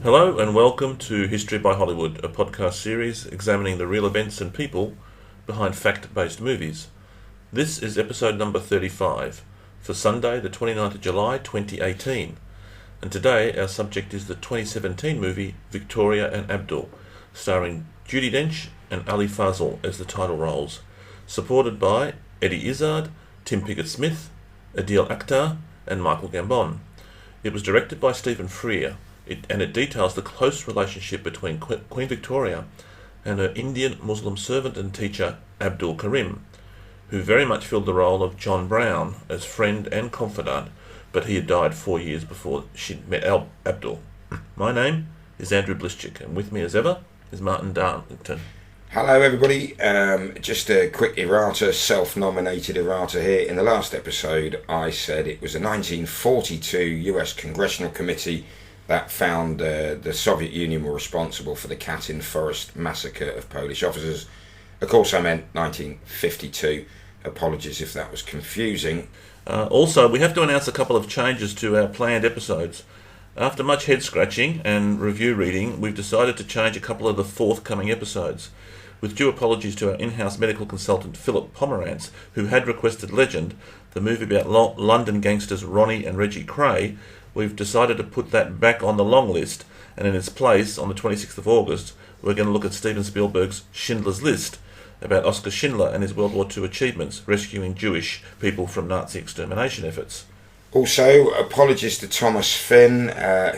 Hello and welcome to History by Hollywood, a podcast series examining the real events and people behind fact-based movies. This is episode number 35 for Sunday the 29th of July 2018, and today our subject is the 2017 movie Victoria and Abdul, starring Judi Dench and Ali Fazal as the title roles, supported by Eddie Izzard, Tim Pigott-Smith, Adil Akhtar and Michael Gambon. It was directed by Stephen Freer, and it details the close relationship between Queen Victoria and her Indian Muslim servant and teacher Abdul Karim, who very much filled the role of John Brown as friend and confidant, but he had died 4 years before she'd met Abdul. My name is Andrew Blischik, and with me as ever is Martin Darlington. Hello everybody, just a quick errata, self-nominated errata here. In the last episode I said it was a 1942 US Congressional Committee that found the Soviet Union were responsible for the Katyn Forest massacre of Polish officers. Of course I meant 1952. Apologies if that was confusing. Also, we have to announce a couple of changes to our planned episodes. After much head-scratching and review reading, we've decided to change a couple of the forthcoming episodes. With due apologies to our in-house medical consultant Philip Pomerantz, who had requested Legend, the movie about London gangsters Ronnie and Reggie Kray, we've decided to put that back on the long list, and in its place, on the 26th of August, we're going to look at Steven Spielberg's Schindler's List, about Oskar Schindler and his World War II achievements, rescuing Jewish people from Nazi extermination efforts. Also, apologies to Thomas Finn,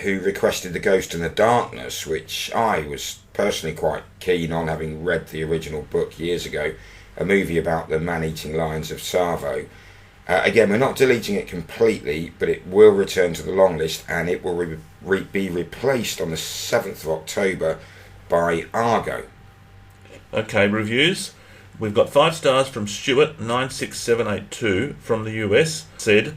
who requested The Ghost in the Darkness, which I was personally quite keen on, having read the original book years ago, a movie about the man-eating lions of Tsavo. Again, we're not deleting it completely, but it will return to the long list, and it will be replaced on the 7th of October by Argo. Okay, reviews. We've got 5 stars from Stuart96782 from the US. Said,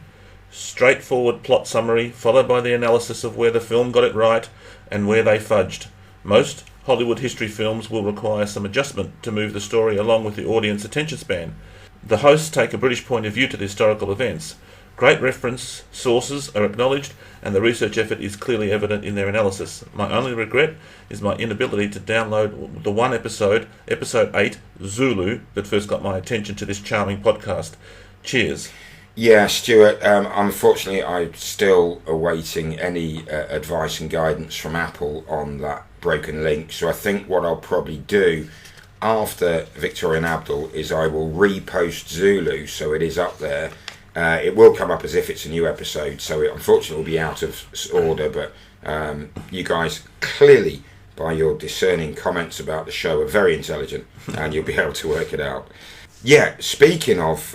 straightforward plot summary, followed by the analysis of where the film got it right and where they fudged. Most Hollywood history films will require some adjustment to move the story along with the audience attention span. The hosts take a British point of view to the historical events. Great reference sources are acknowledged, and the research effort is clearly evident in their analysis. My only regret is my inability to download the one episode 8, Zulu, that first got my attention to this charming podcast. Cheers. Yeah, Stuart, unfortunately I'm still awaiting any advice and guidance from Apple on that broken link, so I think what I'll probably do after Victoria and Abdul is I will repost Zulu, so it is up there. It will come up as if it's a new episode, so it unfortunately will be out of order, but you guys clearly, by your discerning comments about the show, are very intelligent, and you'll be able to work it out. Yeah, speaking of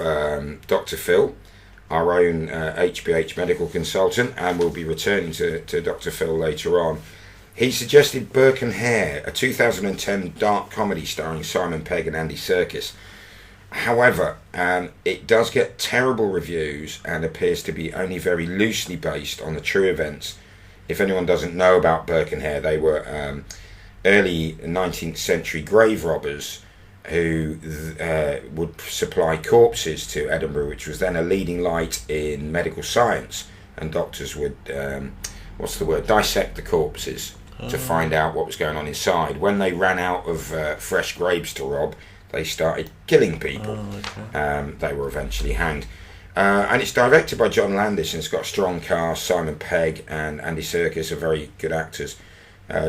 Dr. Phil, our own HBH medical consultant, and we'll be returning to Dr. Phil later on, he suggested Burke and Hare, a 2010 dark comedy starring Simon Pegg and Andy Serkis. However, it does get terrible reviews and appears to be only very loosely based on the true events. If anyone doesn't know about Burke and Hare, they were early 19th century grave robbers who would supply corpses to Edinburgh, which was then a leading light in medical science, and doctors would dissect the corpses to find out what was going on inside. When they ran out of fresh graves to rob, they started killing people. They were eventually hanged. And it's directed by John Landis, and it's got a strong cast. Simon Pegg and Andy Serkis are very good actors.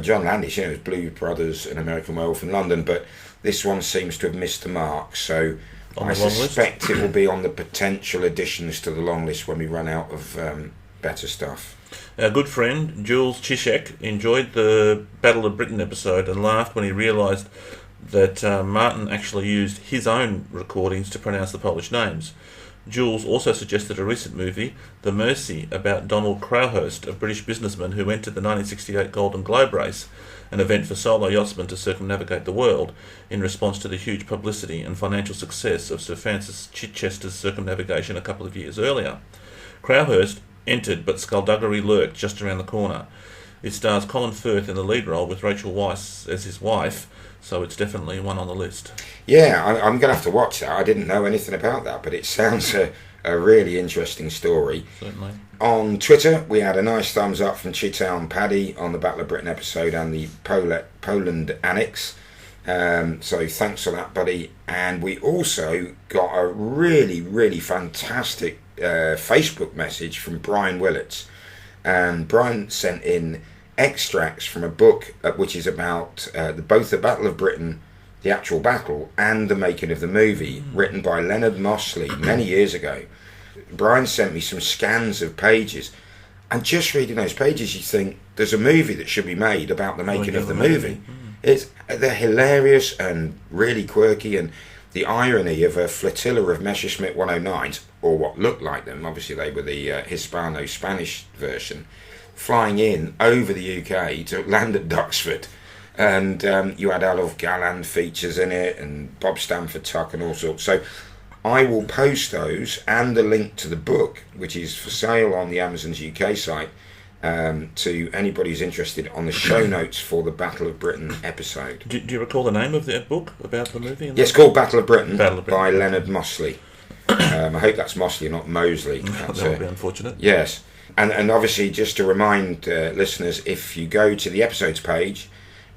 John Landis, was Blues Brothers and American Werewolf in London, but this one seems to have missed the mark, so I suspect it will be on the potential additions to the long list when we run out of better stuff. Our good friend Jules Chishek enjoyed the Battle of Britain episode and laughed when he realised that Martin actually used his own recordings to pronounce the Polish names. Jules also suggested a recent movie, The Mercy, about Donald Crowhurst, a British businessman who entered the 1968 Golden Globe race, an event for solo yachtsmen to circumnavigate the world, in response to the huge publicity and financial success of Sir Francis Chichester's circumnavigation a couple of years earlier. Crowhurst entered, but skullduggery lurked just around the corner. It stars Colin Firth in the lead role with Rachel Weisz as his wife, so it's definitely one on the list. Yeah, I'm going to have to watch that. I didn't know anything about that, but it sounds a a really interesting story. Certainly. On Twitter, we had a nice thumbs up from Chitown Paddy on the Battle of Britain episode and the Poland Annex. So thanks for that, buddy. And we also got a really, really fantastic Facebook message from Brian Willits. And Brian sent in extracts from a book which is about both the Battle of Britain, the actual battle, and the making of the movie, written by Leonard Mosley many years ago. Brian sent me some scans of pages, and just reading those pages you think there's a movie that should be made about the making of the movie. They're hilarious and really quirky, and the irony of a flotilla of Messerschmitt 109s, or what looked like them, obviously they were the Hispano-Spanish version, flying in over the UK to land at Duxford. And you had Adolf Galland features in it, and Bob Stanford Tuck and all sorts. So I will post those and the link to the book, which is for sale on the Amazon's UK site, to anybody who's interested, on the show notes for the Battle of Britain episode. Do you recall the name of that book about the movie? Yes, it's called Battle of Britain, Battle of Britain by Leonard Mosley. I hope that's Mosley, not Mosley. That would be unfortunate. Yes. And obviously, just to remind listeners, if you go to the episodes page,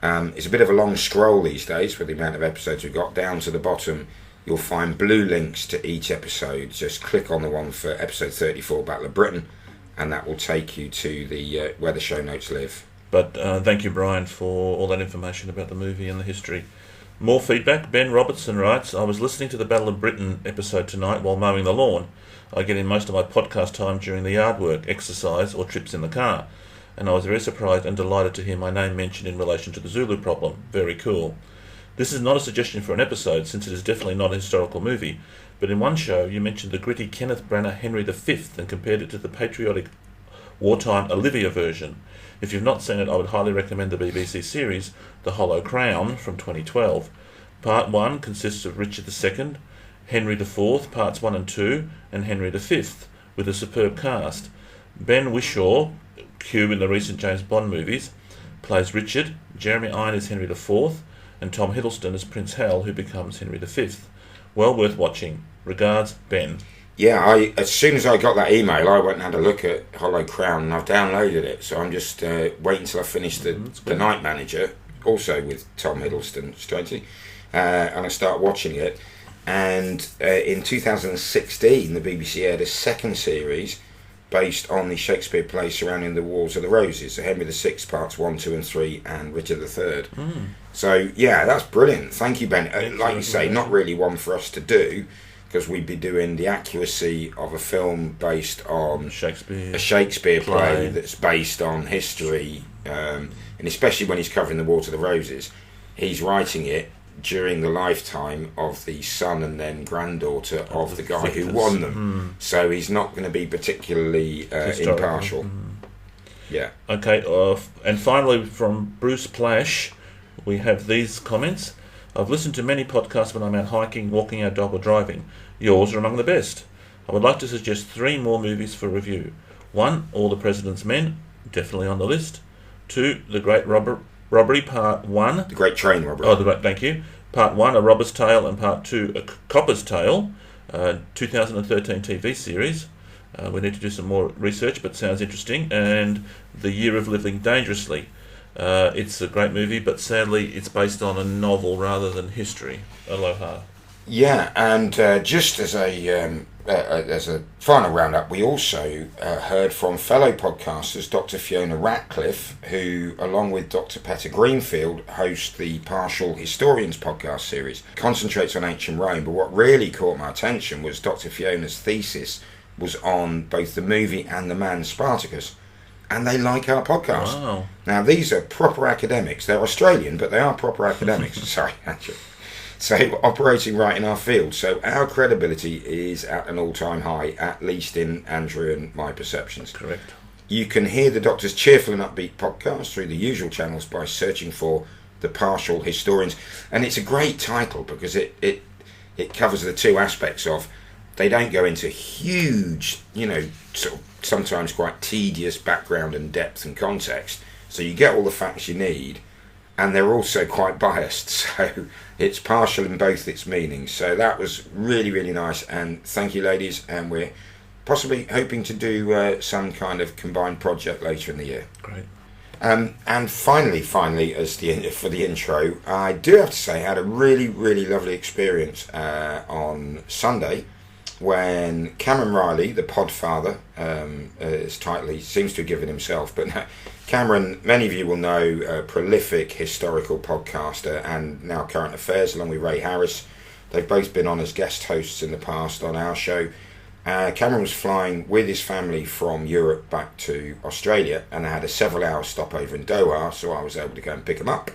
it's a bit of a long scroll these days with the amount of episodes we've got. Down to the bottom, you'll find blue links to each episode. Just click on the one for episode 34, Battle of Britain, and that will take you to the where the show notes live. But thank you, Brian, for all that information about the movie and the history. More feedback. Ben Robertson writes, I was listening to the Battle of Britain episode tonight while mowing the lawn. I get in most of my podcast time during the yard work, exercise, or trips in the car. And I was very surprised and delighted to hear my name mentioned in relation to the Zulu problem. Very cool. This is not a suggestion for an episode, since it is definitely not a historical movie, but in one show you mentioned the gritty Kenneth Branagh Henry V and compared it to the patriotic wartime Olivia version. If you've not seen it, I would highly recommend the BBC series The Hollow Crown from 2012. Part 1 consists of Richard II, Henry IV, Parts 1 and 2, and Henry V, with a superb cast. Ben Whishaw, Q in the recent James Bond movies, plays Richard, Jeremy Irons is Henry IV, and Tom Hiddleston as Prince Hal, who becomes Henry V. Well worth watching. Regards, Ben. Yeah, as soon as I got that email, I went and had a look at Hollow Crown, and I've downloaded it, so I'm just waiting till I finish the Night Manager, also with Tom Hiddleston, strangely, and I start watching it. And in 2016, the BBC aired a second series based on the Shakespeare play surrounding the Wars of the Roses, so Henry VI, parts 1, 2 and 3, and Richard III. So, yeah, that's brilliant. Thank you, Ben. Like you say, not really one for us to do, because we'd be doing the accuracy of a film based on a Shakespeare play that's based on history, and especially when he's covering the Wars of the Roses, he's writing it during the lifetime of the son and then granddaughter of the guy who won them. So he's not going to be particularly impartial. Yeah. Okay, and finally from Bruce Plash, we have these comments. I've listened to many podcasts when I'm out hiking, walking our dog or driving. Yours are among the best. I would like to suggest 3 more movies for review. 1, All the President's Men, definitely on the list. 2, The Great Robbery, Part 1. The Great Train Robbery. Thank you. Part 1, A Robber's Tale, and Part 2, A Copper's Tale, 2013 TV series. We need to do some more research, but sounds interesting. And The Year of Living Dangerously. It's a great movie, but sadly it's based on a novel rather than history. Aloha. Yeah, and just as a final roundup, we also heard from fellow podcasters Dr. Fiona Ratcliffe, who, along with Dr. Petter Greenfield, host the Partial Historians podcast series. Concentrates on ancient Rome, but what really caught my attention was Dr. Fiona's thesis was on both the movie and the man Spartacus. And they like our podcast. Wow. Now, these are proper academics. They're Australian, but they are proper academics. Sorry, actually. So, operating right in our field. So, our credibility is at an all-time high, at least in Andrew and my perceptions. Correct. You can hear the Doctor's cheerful and upbeat podcast through the usual channels by searching for The Partial Historians. And it's a great title because it covers the two aspects of, they don't go into huge, sort of sometimes quite tedious background and depth and context. So you get all the facts you need, and they're also quite biased, so it's partial in both its meanings. So that was really, really nice, and thank you, ladies, and we're possibly hoping to do some kind of combined project later in the year. Great. And finally, for the intro, I do have to say I had a really, really lovely experience on Sunday when Cameron Riley, the Podfather, his title he seems to have given himself, but Cameron, many of you will know, a prolific historical podcaster and now current affairs, along with Ray Harris. They've both been on as guest hosts in the past on our show. Cameron was flying with his family from Europe back to Australia, and I had a several-hour stopover in Doha, so I was able to go and pick him up.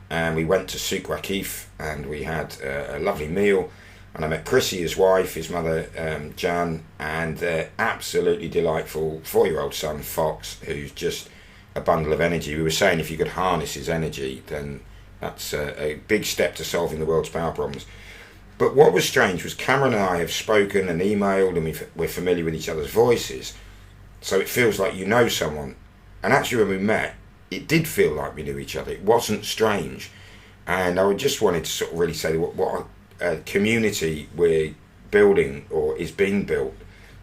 And we went to Souk Waqif, and we had a lovely meal. And I met Chrissy, his wife, his mother, Jan, and their absolutely delightful 4-year-old son, Fox, who's just a bundle of energy. We were saying if you could harness his energy, then that's a big step to solving the world's power problems. But what was strange was Cameron and I have spoken and emailed, and we're familiar with each other's voices, so it feels like you know someone. And actually when we met, it did feel like we knew each other. It wasn't strange. And I just wanted to sort of really say what a community we're building, or is being built,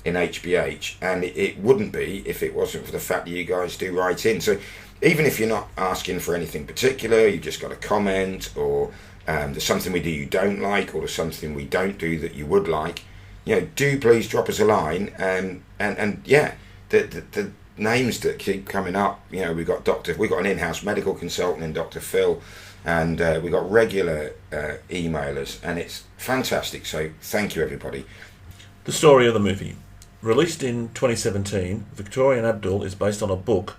in HBH, and it wouldn't be if it wasn't for the fact that you guys do write in. So even if you're not asking for anything particular, you've just got a comment, or there's something we do you don't like, or there's something we don't do that you would like, do please drop us a line. And yeah, the names that keep coming up, we've got an in-house medical consultant in Dr. Phil, and we've got regular emailers, and it's fantastic. So thank you, everybody. The story of the movie. Released in 2017, Victoria and Abdul is based on a book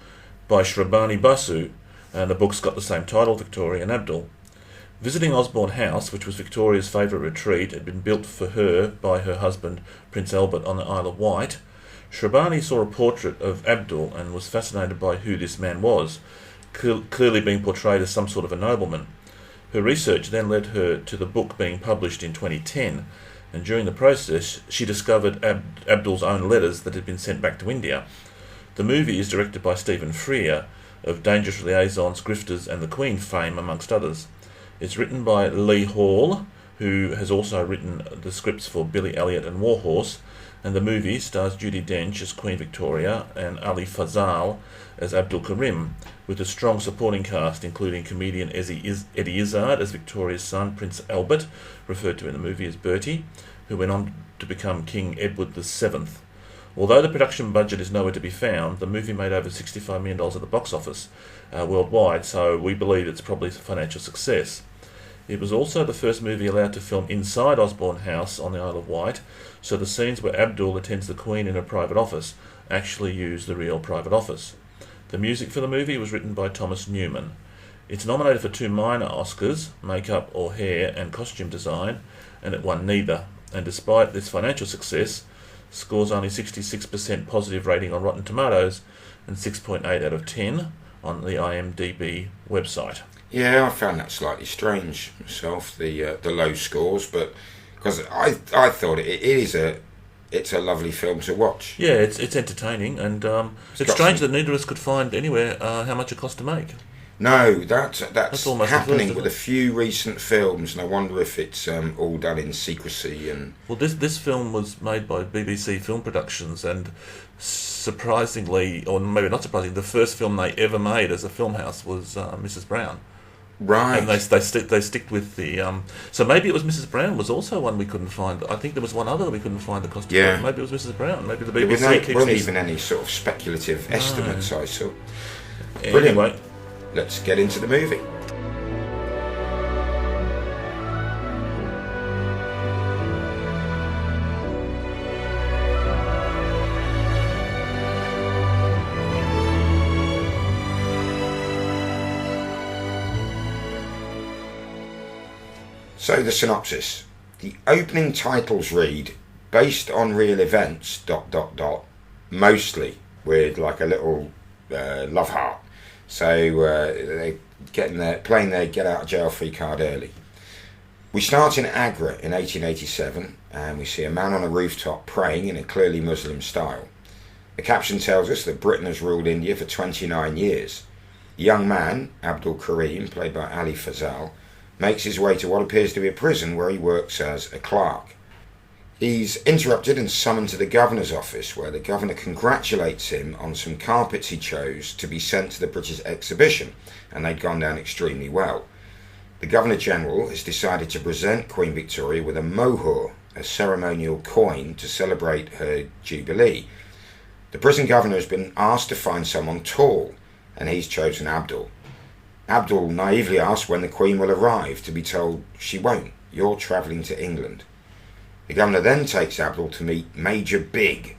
by Shrabani Basu, and the book's got the same title, Victoria and Abdul. Visiting Osborne House, which was Victoria's favourite retreat, had been built for her by her husband, Prince Albert, on the Isle of Wight. Shrabani saw a portrait of Abdul and was fascinated by who this man was, clearly being portrayed as some sort of a nobleman. Her research then led her to the book being published in 2010, and during the process she discovered Abdul's own letters that had been sent back to India. The movie is directed by Stephen Freer, of Dangerous Liaisons, Grifters and The Queen fame, amongst others. It's written by Lee Hall, who has also written the scripts for Billy Elliot and Warhorse, and the movie stars Judi Dench as Queen Victoria and Ali Fazal as Abdul Karim, with a strong supporting cast including comedian Eddie Izzard as Victoria's son, Prince Albert, referred to in the movie as Bertie, who went on to become King Edward VII. Although the production budget is nowhere to be found, the movie made over $65 million at the box office worldwide, so we believe it's probably a financial success. It was also the first movie allowed to film inside Osborne House on the Isle of Wight, so the scenes where Abdul attends the Queen in her private office actually use the real private office. The music for the movie was written by Thomas Newman. It's nominated for 2 minor Oscars, makeup or hair and costume design, and it won neither. And despite this financial success, scores only 66% positive rating on Rotten Tomatoes and 6.8 out of 10 on the IMDb website. Yeah, I found that slightly strange myself, the low scores, but because I thought it's a lovely film to watch. Yeah, it's entertaining, and it's strange that neither of us could find anywhere how much it cost to make. No, that's almost happening with a few recent films, and I wonder if it's all done in secrecy. And well, this film was made by BBC Film Productions, and surprisingly, or maybe not surprisingly, the first film they ever made as a film house was Mrs. Brown. Right. And they stick with the so maybe it was Mrs. Brown was also one we couldn't find. I think there was one other that we couldn't find the costume. Yeah. Maybe it was Mrs. Brown. Maybe the BBC there wasn't even any sort of speculative estimates I saw. Anyway. Brilliant. Let's get into the movie. So the synopsis. The opening titles read, based on real events, ... mostly, with like a little love heart. So they're playing their get out of jail free card early. We start in Agra in 1887, and we see a man on a rooftop praying in a clearly Muslim style. The caption tells us that Britain has ruled India for 29 years. The young man, Abdul Karim, played by Ali Fazal, makes his way to what appears to be a prison where he works as a clerk. He's interrupted and summoned to the governor's office, where the governor congratulates him on some carpets he chose to be sent to the British exhibition, and they'd gone down extremely well. The Governor-General has decided to present Queen Victoria with a mohur, a ceremonial coin to celebrate her jubilee. The prison governor has been asked to find someone tall, and he's chosen Abdul. Abdul naively asks when the Queen will arrive, to be told she won't. You're travelling to England. The governor then takes Abdul to meet Major Big,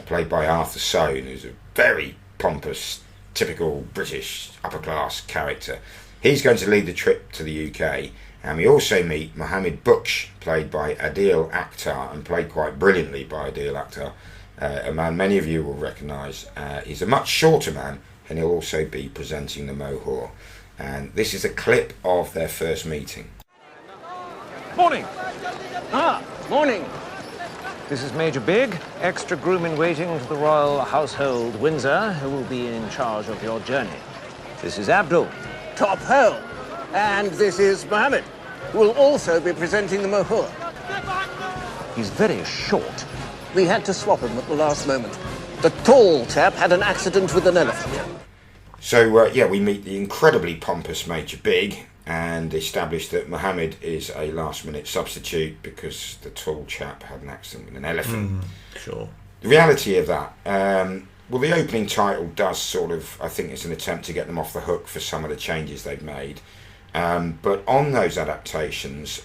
played by Arthur Soane, who's a very pompous, typical British upper-class character. He's going to lead the trip to the UK, and we also meet Mohammed Buksh, played by Adil Akhtar, and played quite brilliantly by Adil Akhtar, a man many of you will recognise. He's a much shorter man, and he'll also be presenting the mohur. And this is a clip of their first meeting. Morning. Morning. This is Major Big, extra groom in waiting to the royal household Windsor, who will be in charge of your journey. This is Abdul. Top hole. And this is Mohammed, who will also be presenting the mohur. He's very short. We had to swap him at the last moment. The tall chap had an accident with an elephant. So, we meet the incredibly pompous Major Big and establish that Mohammed is a last-minute substitute because the tall chap had an accident with an elephant. Sure. The reality of that, the opening title does sort of, I think it's an attempt to get them off the hook for some of the changes they've made. But on those adaptations,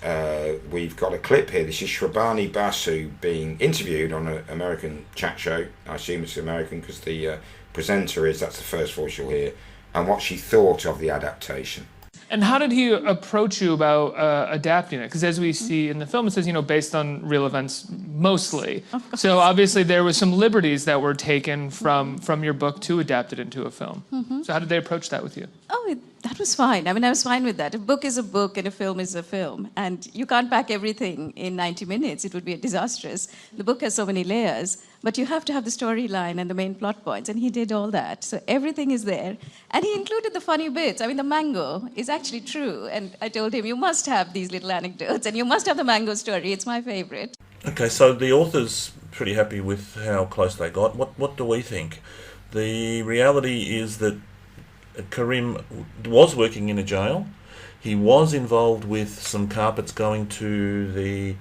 we've got a clip here. This is Shrabani Basu being interviewed on an American chat show. I assume it's American because the presenter that's the first voice you'll hear, and what she thought of the adaptation. And how did he approach you about adapting it? Because as we see in the film, it says, based on real events mostly. So obviously there was some liberties that were taken from your book to adapt it into a film. So how did they approach that with you? That was fine. I was fine with that. A book is a book and a film is a film. And you can't pack everything in 90 minutes. It would be disastrous. The book has so many layers. But you have to have the storyline and the main plot points. And he did all that. So everything is there. And he included the funny bits. The mango is actually true. And I told him, you must have these little anecdotes. And you must have the mango story. It's my favourite. Okay, so the author's pretty happy with how close they got. What do we think? The reality is that Karim was working in a jail. He was involved with some carpets going to the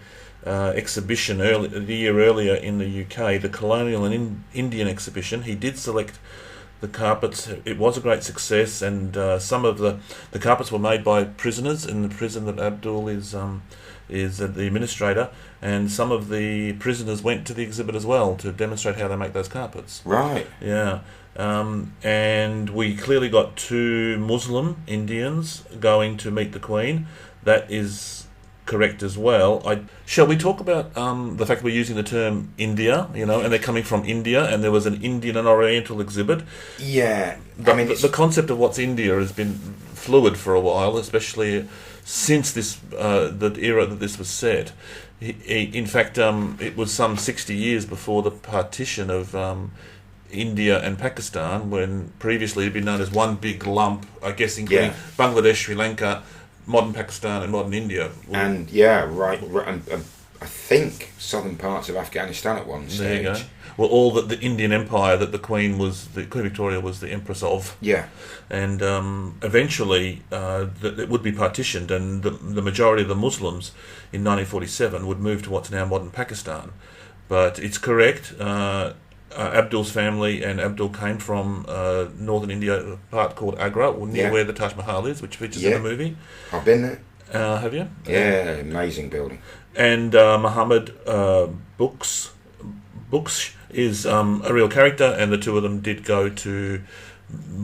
exhibition the year earlier in the UK, the Colonial and Indian exhibition. He did select the carpets. It was a great success, and some of the carpets were made by prisoners in the prison that Abdul is the administrator, and some of the prisoners went to the exhibit as well to demonstrate how they make those carpets. Right. Yeah. And we clearly got two Muslim Indians going to meet the Queen. That is correct as well. Shall we talk about the fact we're using the term India, and they're coming from India, and there was an Indian and Oriental exhibit? Yeah. The concept of what's India has been fluid for a while, especially since the era that this was set. In fact, it was some 60 years before the partition of India and Pakistan, when previously it had been known as one big lump, I guess, including Bangladesh, Sri Lanka, modern Pakistan and modern India. And and I think southern parts of Afghanistan at one stage. There you go. Well, all the Indian Empire that Queen Victoria was the empress of. Yeah. And eventually it would be partitioned, and the majority of the Muslims in 1947 would move to what's now modern Pakistan. But it's correct. Abdul's family and Abdul came from northern India, a part called Agra, near where the Taj Mahal is, which features in the movie. I've been there. Have you? Yeah, amazing building. And Mohammed Buksh is a real character, and the two of them did go to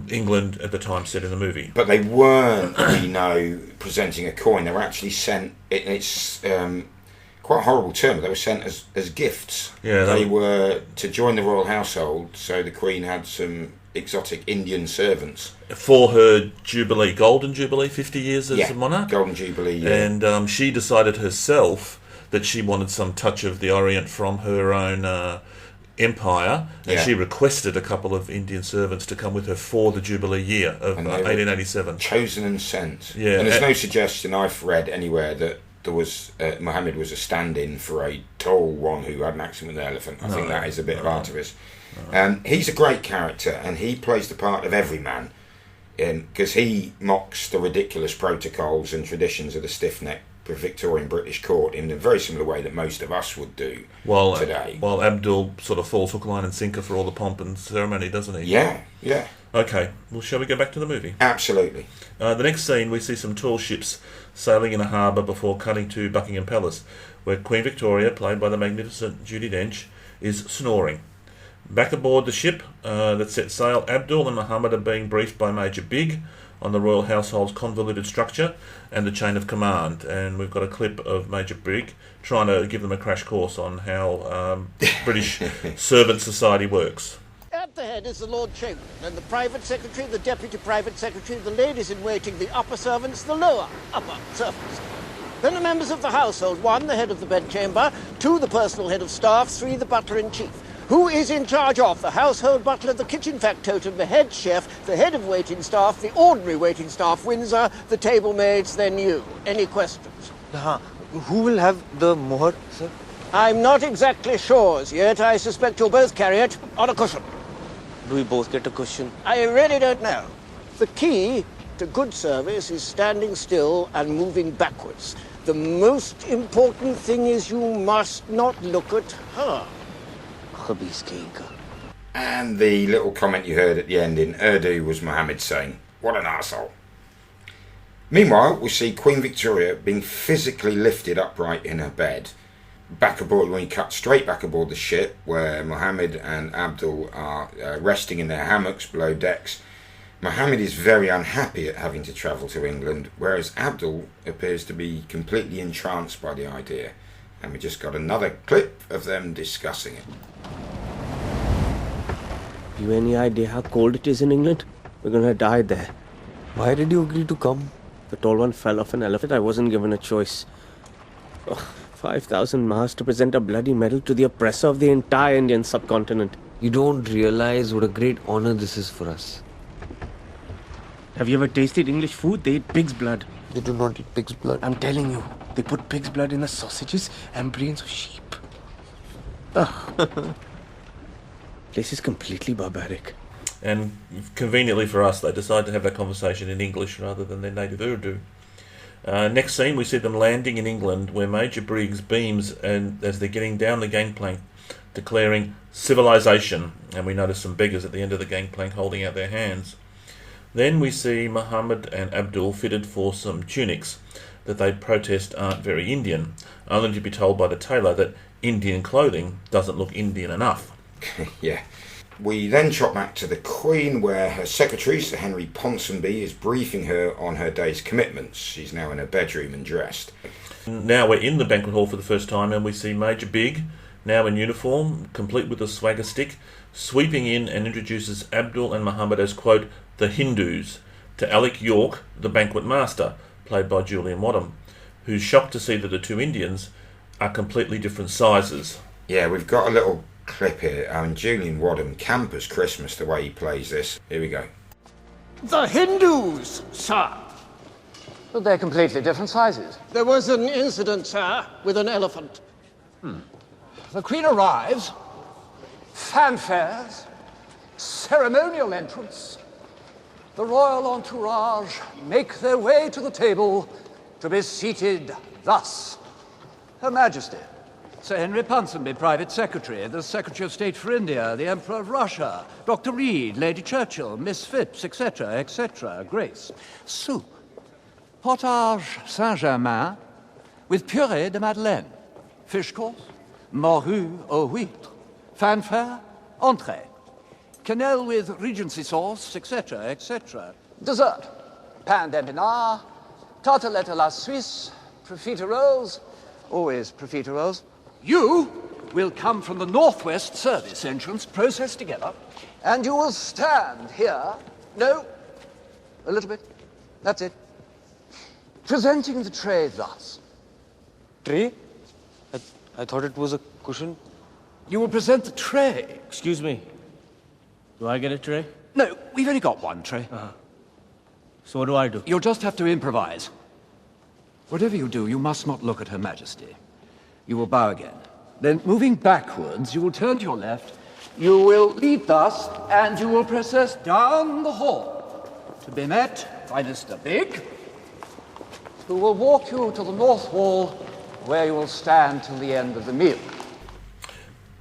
England at the time set in the movie. But they weren't, presenting a coin. They were actually sent. It's quite a horrible term. They were sent as gifts. Yeah, they were to join the royal household. So the Queen had some exotic Indian servants for her Jubilee, Golden Jubilee, 50 years as a monarch. Golden Jubilee. Yeah. And she decided herself that she wanted some touch of the Orient from her own empire, and Yeah. she requested a couple of Indian servants to come with her for the Jubilee year of And they were 1887. chosen and sent. Yeah, And there's no suggestion I've read anywhere that there was Muhammad was a stand-in for a tall one who had an accident with an elephant. I think that is a bit of artifice. He's a great character, and he plays the part of everyman, because he mocks the ridiculous protocols and traditions of the stiff-necked Victorian British court in a very similar way that most of us would do today. While Abdul sort of falls hook, line and sinker for all the pomp and ceremony, doesn't he? Yeah, yeah. Okay, well, shall we go back to the movie? Absolutely. The next scene, we see some tall ships sailing in a harbour before cutting to Buckingham Palace, where Queen Victoria, played by the magnificent Judi Dench, is snoring. Back aboard the ship that set sail, Abdul and Muhammad are being briefed by Major Big on the royal household's convoluted structure and the chain of command. And we've got a clip of Major Big trying to give them a crash course on how British servant society works. At the head is the Lord Chamberlain, and the Private Secretary, the Deputy Private Secretary, the ladies-in-waiting, the upper servants, the lower upper servants. Then the members of the household: 1, the head of the bedchamber; 2, the personal head of staff; 3, the butler-in-chief. Who is in charge of the household butler, the kitchen factotum, the head chef, the head of waiting staff, the ordinary waiting staff, Windsor, the table maids, then you? Any questions? Who will have the mohar, sir? I'm not exactly sure as yet. I suspect you'll both carry it on a cushion. Do we both get a cushion? I really don't know. The key to good service is standing still and moving backwards. The most important thing is you must not look at her. Khabis King ka. And the little comment you heard at the end in Urdu was Muhammad saying, "What an arsehole." Meanwhile, we see Queen Victoria being physically lifted upright in her bed. Back aboard, when we cut straight back aboard the ship, where Muhammad and Abdul are resting in their hammocks below decks, Muhammad is very unhappy at having to travel to England, whereas Abdul appears to be completely entranced by the idea. And we just got another clip of them discussing it. You any idea how cold it is in England? We're gonna die there. Why did you agree to come? The tall one fell off an elephant. I wasn't given a choice. 5,000 miles to present a bloody medal to the oppressor of the entire Indian subcontinent. You don't realize what a great honor this is for us. Have you ever tasted English food? They eat pig's blood. They do not eat pig's blood. I'm telling you, they put pig's blood in the sausages and brains of sheep. Ugh. Place is completely barbaric. And conveniently for us, they decide to have that conversation in English rather than their native Urdu. Next scene, we see them landing in England, where Major Briggs beams and as they're getting down the gangplank, declaring civilization, and we notice some beggars at the end of the gangplank holding out their hands. Then we see Muhammad and Abdul fitted for some tunics that they protest aren't very Indian, only to be told by the tailor that Indian clothing doesn't look Indian enough. Yeah. We then chop back to the Queen, where her secretary, Sir Henry Ponsonby, is briefing her on her day's commitments. She's now in her bedroom and dressed. Now we're in the banquet hall for the first time, and we see Major Big, now in uniform, complete with a swagger stick, sweeping in and introduces Abdul and Muhammad as, quote, the Hindus, to Alec York, the banquet master, played by Julian Wadham, who's shocked to see that the two Indians are completely different sizes. Yeah, we've got a little clip here. Julian Wadham campers Christmas the way he plays this. Here we go. The Hindus, sir. But they're completely different sizes. There was an incident, sir, with an elephant. The Queen arrives, fanfares, ceremonial entrance. The royal entourage make their way to the table to be seated thus. Her Majesty, Sir Henry Ponsonby, Private Secretary, the Secretary of State for India, the Emperor of Russia, Dr. Reed, Lady Churchill, Miss Phipps, etc., etc., Grace. Soup. Potage Saint-Germain with purée de madeleine. Fish course. Morue aux huîtres. Fanfare. Entrée. Quenelle with Regency sauce, etc., etc. Dessert. Pain d'épinards. Tartelette à la Suisse. Profiteroles. Always profiteroles. You will come from the northwest service entrance, processed together, and you will stand here. No, a little bit. That's it. Presenting the tray thus. Tray? I thought it was a cushion. You will present the tray. Excuse me. Do I get a tray? No, we've only got one tray. So what do I do? You'll just have to improvise. Whatever you do, you must not look at Her Majesty. You will bow again. Then, moving backwards, you will turn to your left. You will lead thus, and you will process down the hall to be met by Mr. Big, who will walk you to the north wall, where you will stand till the end of the meal.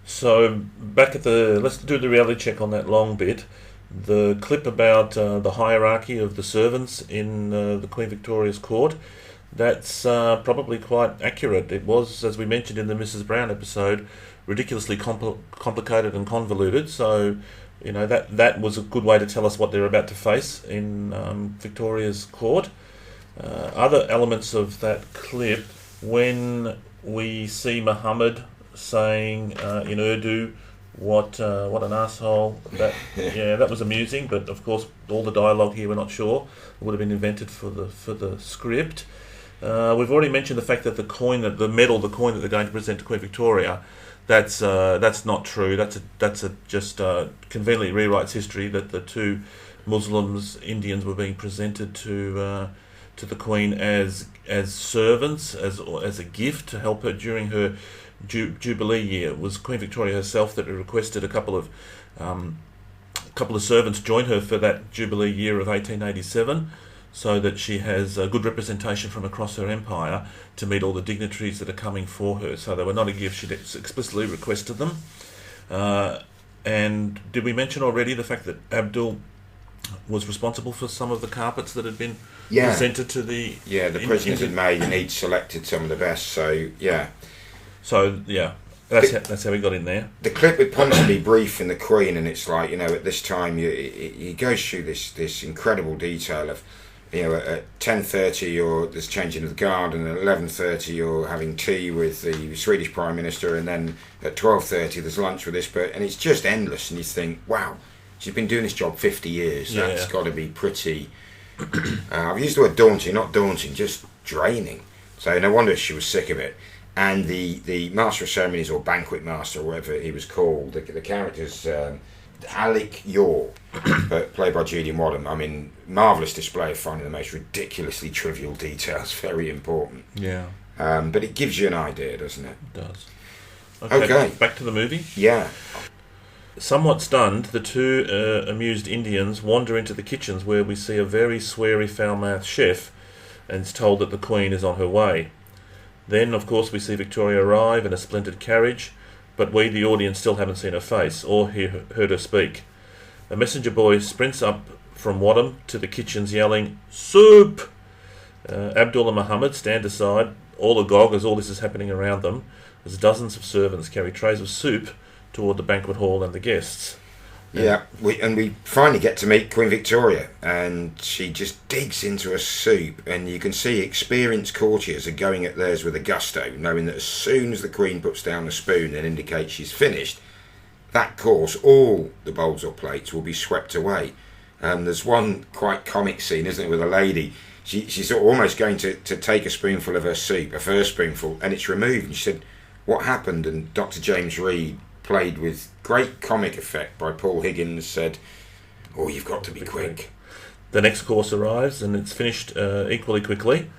So, back at let's do the reality check on that long bit. The clip about the hierarchy of the servants in the Queen Victoria's court, that's probably quite accurate. It was, as we mentioned in the Mrs. Brown episode, ridiculously complicated and convoluted. So, you know, that was a good way to tell us what they're about to face in Victoria's court. Other elements of that clip, when we see Muhammad saying in Urdu, what an asshole, that was amusing, but of course all the dialogue here we're not sure. It would have been invented for the script. We've already mentioned the fact that the coin that they're going to present to Queen Victoria, that's not true. That's just conveniently rewrites history, that the two Muslims, Indians, were being presented to the Queen as servants, as a gift to help her during her Jubilee year. It was Queen Victoria herself that requested a couple of servants join her for that Jubilee year of 1887, so that she has a good representation from across her empire to meet all the dignitaries that are coming for her. So they were not a gift, she'd explicitly requested them. And did we mention already the fact that Abdul was responsible for some of the carpets that had been presented to the... Yeah, the prisoners had made, and he'd selected some of the best, so yeah. So, yeah, that's how he got in there. The clip with Ponsonby briefing the Queen, and it's like, you know, at this time, he goes through this incredible detail of, you know, at 10:30 there's changing of the guard, and at 11:30 you're having tea with the Swedish Prime Minister, and then at 12:30 there's lunch with this, and it's just endless, and you think, wow, she's been doing this job 50 years, that's got to be pretty... I've used the word daunting, not daunting, just draining. So no wonder she was sick of it. And the Master of Ceremonies, or Banquet Master, or whatever he was called, the character's Alec Yaw, but played by Julian Wadham. I mean, marvellous display of finding the most ridiculously trivial details, very important. Yeah. But it gives you an idea, doesn't it? It does. Okay. Back to the movie. Yeah. Somewhat stunned, the two amused Indians wander into the kitchens, where we see a very sweary, foul-mouthed chef, and is told that the Queen is on her way. Then, of course, we see Victoria arrive in a splendid carriage, but we, the audience, still haven't seen her face or heard her speak. A messenger boy sprints up from Wadham to the kitchens yelling, "Soup!" Abdul and Muhammad stand aside, all agog as all this is happening around them, as dozens of servants carry trays of soup toward the banquet hall and the guests. Yeah, we finally get to meet Queen Victoria, and she just digs into a soup, and you can see experienced courtiers are going at theirs with a gusto, knowing that as soon as the Queen puts down a spoon and indicates she's finished, that course, all the bowls or plates will be swept away. There's one quite comic scene, isn't it, with a lady. She's sort of almost going to take a spoonful of her soup, a first spoonful, and it's removed, and she said, "What happened?" And Dr. James Reed, played with great comic effect by Paul Higgins, said, "Oh, you've got to be quick." The next course arrives, and it's finished equally quickly.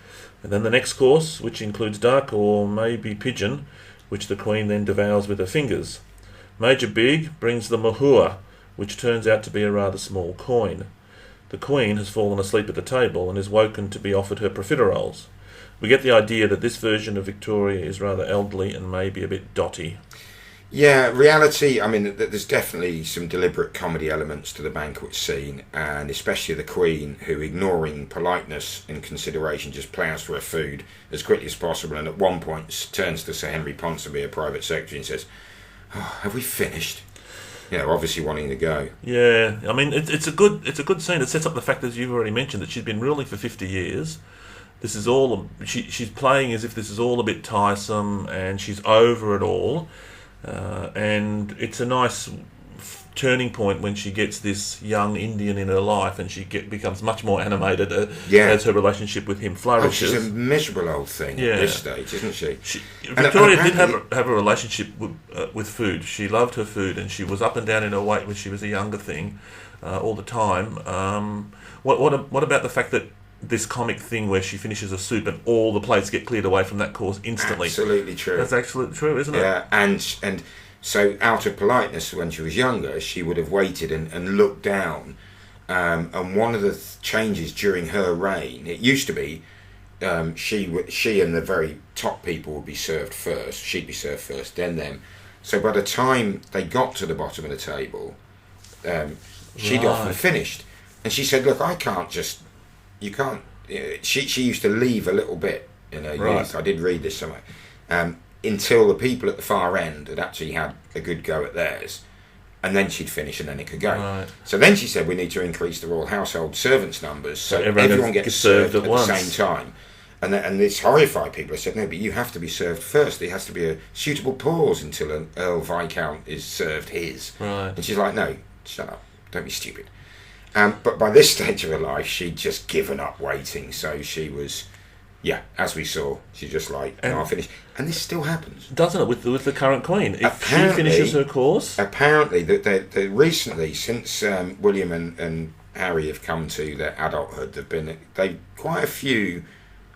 And then the next course, which includes duck or maybe pigeon, which the Queen then devours with her fingers. Major Big brings the mahua, which turns out to be a rather small coin. The Queen has fallen asleep at the table and is woken to be offered her profiteroles. We get the idea that this version of Victoria is rather elderly and maybe a bit dotty. Yeah, reality, I mean, there's definitely some deliberate comedy elements to the banquet scene, and especially the Queen, who, ignoring politeness and consideration, just ploughs for her food as quickly as possible, and at one point turns to Sir Henry Ponsonby, a private secretary, and says, "Oh, have we finished?" You know, obviously wanting to go. Yeah, I mean, it's a good scene. It sets up the fact, as you've already mentioned, that she's been ruling for 50 years. This is all, she's playing as if this is all a bit tiresome, and she's over it all. And it's a nice turning point when she gets this young Indian in her life, and she becomes much more animated Yeah. as her relationship with him Oh, flourishes. she's a miserable old thing Yeah. at this stage, isn't she? Victoria did apparently- have a relationship with food. She loved her food, and she was up and down in her weight when she was a younger thing, all the time. What about the fact that this comic thing where she finishes a soup and all the plates get cleared away from that course instantly? Absolutely true. That's absolutely true, isn't it? Yeah, and so out of politeness, when she was younger, she would have waited and looked down. And one of the changes during her reign, it used to be, she and the very top people would be served first. She'd be served first, then them. So by the time they got to the bottom of the table, she'd often finished. And she said, "Look, I can't just. You can't." She used to leave a little bit in her youth. I did read this somewhere. Until the people at the far end had actually had a good go at theirs, and then she'd finish, and then it could go. Right. So then she said, "We need to increase the royal household servants' numbers so everyone everyone gets served at the once. same time." And this horrified people. I said, "No, but you have to be served first. There has to be a suitable pause until an Earl Viscount is served his." Right. And she's like, "No, shut up. Don't be stupid." But by this stage of her life, she'd just given up waiting. So she was, as we saw, she's just like, "No, I'll finish." And this still happens, Doesn't it, with the current Queen? If Apparently- she finishes her course, apparently, that they recently, since William and Harry have come to their adulthood, they've quite a few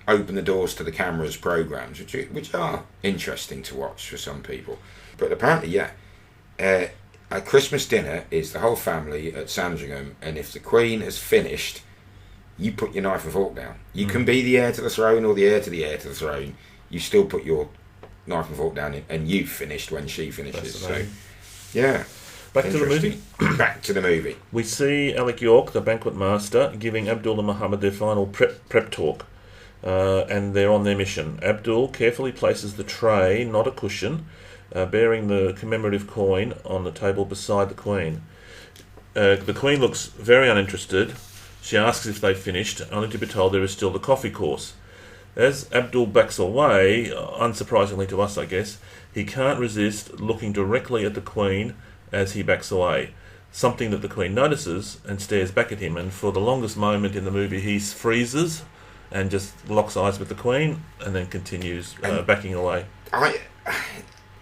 open the doors to the cameras programs, which are interesting to watch for some people. But apparently, at Christmas dinner is the whole family at Sandringham, and if the Queen has finished, you put your knife and fork down. You can be the heir to the throne or the heir to the heir to the throne. You still put your knife and fork down, and you've finished when she finishes. So, yeah. back to the movie. Back to the movie. We see Alec York, the banquet master, giving Abdul and Muhammad their final prep talk, and they're on their mission. Abdul carefully places the tray, not a cushion, bearing the commemorative coin on the table beside the Queen. The Queen looks very uninterested. She asks if they've finished, only to be told there is still the coffee course. As Abdul backs away, unsurprisingly to us I guess, he can't resist looking directly at the Queen as he backs away, something that the Queen notices and stares back at him, and for the longest moment in the movie he freezes and just locks eyes with the Queen and then continues backing away.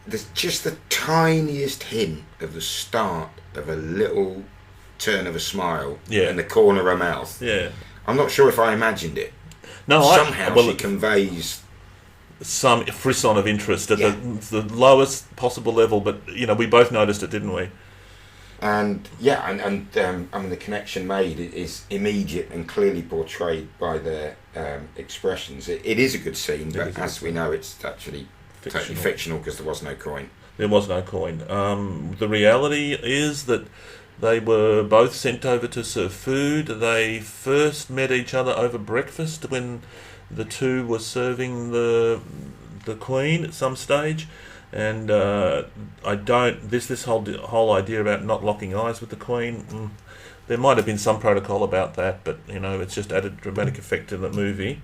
There's just the tiniest hint of the start of a little turn of a smile in the corner of her mouth. Yeah. I'm not sure if I imagined it. No, somehow she conveys some frisson of interest at the lowest possible level, but we both noticed it, didn't we? And I mean the connection made is immediate and clearly portrayed by their expressions. It is a good scene, but as we know, it's actually totally fictional because there was no coin. There was no coin. The reality is that they were both sent over to serve food. They first met each other over breakfast when the two were serving the Queen at some stage. And this whole idea about not locking eyes with the Queen, there might have been some protocol about that, but it's just added dramatic effect to the movie.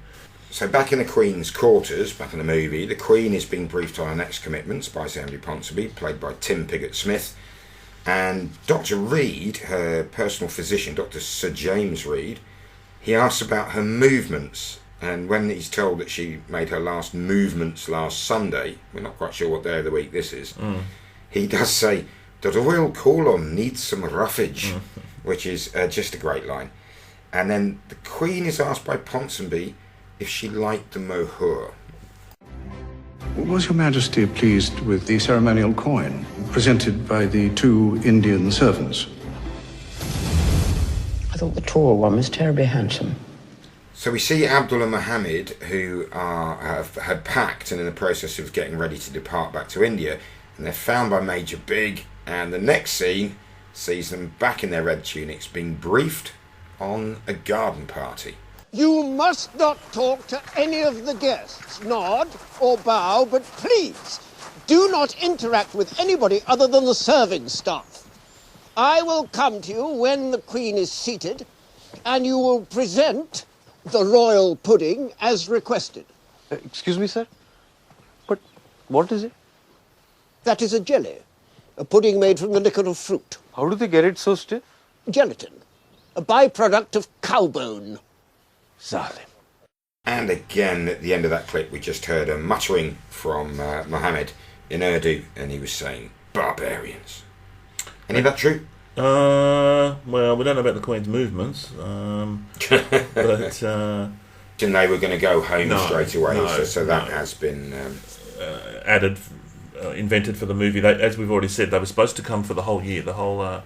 So back in the Queen's quarters, back in the movie, the Queen is being briefed on her next commitments by Sir Henry Ponsonby, played by Tim Pigott-Smith, and Dr. Reed, her personal physician, Dr. Sir James Reed, he asks about her movements, and when he's told that she made her last movements last Sunday, we're not quite sure what day of the week this is, he does say, "The royal colon needs some roughage," which is just a great line. And then the Queen is asked by Ponsonby if she liked the mohair. Was Your Majesty pleased with the ceremonial coin presented by the two Indian servants? I thought the tall one was terribly handsome. So we see Abdul and Muhammad, who had packed and in the process of getting ready to depart back to India, and they're found by Major Big, and the next scene sees them back in their red tunics being briefed on a garden party. You must not talk to any of the guests. Nod or bow, but please, do not interact with anybody other than the serving staff. I will come to you when the Queen is seated, and you will present the royal pudding as requested. Excuse me, sir? But what is it? That is a jelly, a pudding made from the liquor of fruit. How do they get it so stiff? Gelatin, a byproduct of cow bone. Zalim. And again, at the end of that clip, we just heard a muttering from Mohammed in Urdu, and he was saying, barbarians. Any of that true? Well, we don't know about the Queen's movements, but... and they were going to go home straight away, so that has been... added, invented for the movie. They, as we've already said, they were supposed to come for the whole year, the whole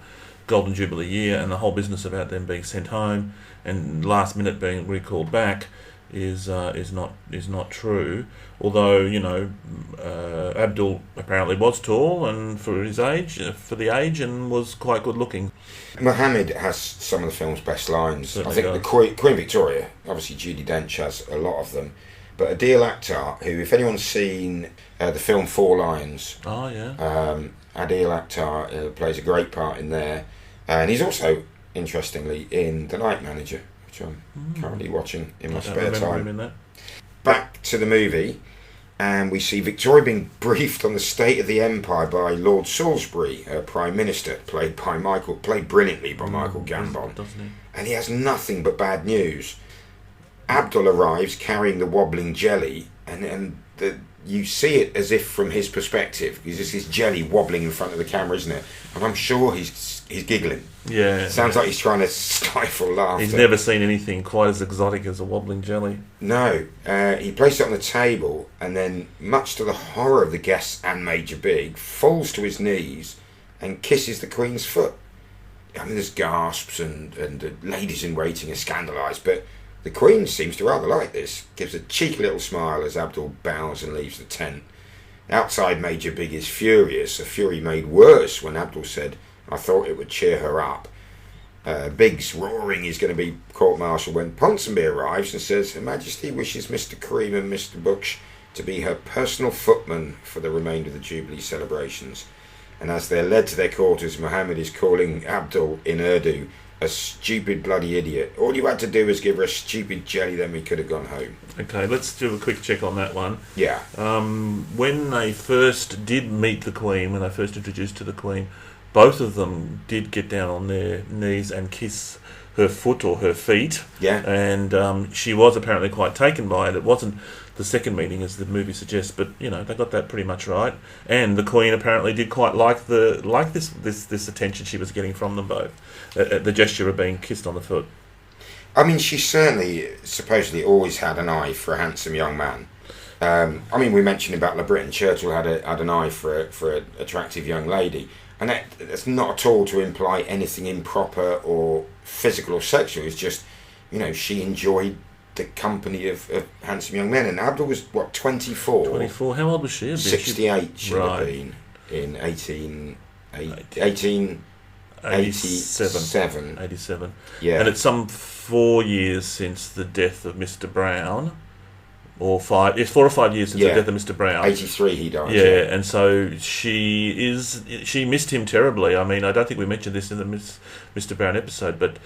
Golden Jubilee year, and the whole business about them being sent home and last minute being recalled back is not true. Although, you know, Abdul apparently was tall and for his age, and was quite good looking. Mohammed has some of the film's best lines. Certainly I think the Queen Victoria, obviously Judi Dench has a lot of them, but Adil Akhtar, who, if anyone's seen the film Four Lions, Adil Akhtar plays a great part in there, and he's also, interestingly, in The Night Manager, which I'm currently watching in my spare time. Him in that. Back to the movie, and we see Victoria being briefed on the state of the empire by Lord Salisbury, Prime Minister, played brilliantly by Michael Gambon, doesn't he? and he has nothing but bad news. Abdul arrives carrying the wobbling jelly, and you see it as if from his perspective, because it's this jelly wobbling in front of the camera, isn't it? And I'm sure he's giggling. Yeah. Sounds like he's trying to stifle laughter. He's never seen anything quite as exotic as a wobbling jelly. No. He placed it on the table, and then, much to the horror of the guests and Major Big, falls to his knees and kisses the Queen's foot. I mean, there's gasps, and the ladies in waiting are scandalised, but the Queen seems to rather like this, gives a cheeky little smile as Abdul bows and leaves the tent. Outside, Major Big is furious, a fury made worse when Abdul said, "I thought it would cheer her up." Big's roaring he's going to be court-martialed when Ponsonby arrives and says, Her Majesty wishes Mr. Karim and Mr. Bucksh to be her personal footman for the remainder of the Jubilee celebrations. And as they're led to their quarters, Mohammed is calling Abdul in Urdu a stupid bloody idiot. All you had to do was give her a stupid jelly, then we could have gone home. Okay, let's do a quick check on that one. Yeah. When they first did meet the Queen, when they first introduced to the Queen, both of them did get down on their knees and kiss her foot or her feet. Yeah. And she was apparently quite taken by it. It wasn't the second meeting, as the movie suggests, but you know they got that pretty much right. And the Queen apparently did quite like this attention she was getting from them both. The gesture of being kissed on the foot. I mean, she certainly supposedly always had an eye for a handsome young man. I mean, we mentioned about Le Breton. Churchill had an eye for an attractive young lady, and that's not at all to imply anything improper or physical or sexual. It's just, you know, she enjoyed the company of handsome young men. And Abdul was, what, 24? 24. How old was she? 68 should have Right. been in 1887. 87. Yeah. And it's some 4 years since the death of Mr. Brown. Or 5. It's 4 or 5 years since the death of Mr. Brown. 83 he died. Yeah, and so she missed him terribly. I mean, I don't think we mentioned this in the Mr. Brown episode, but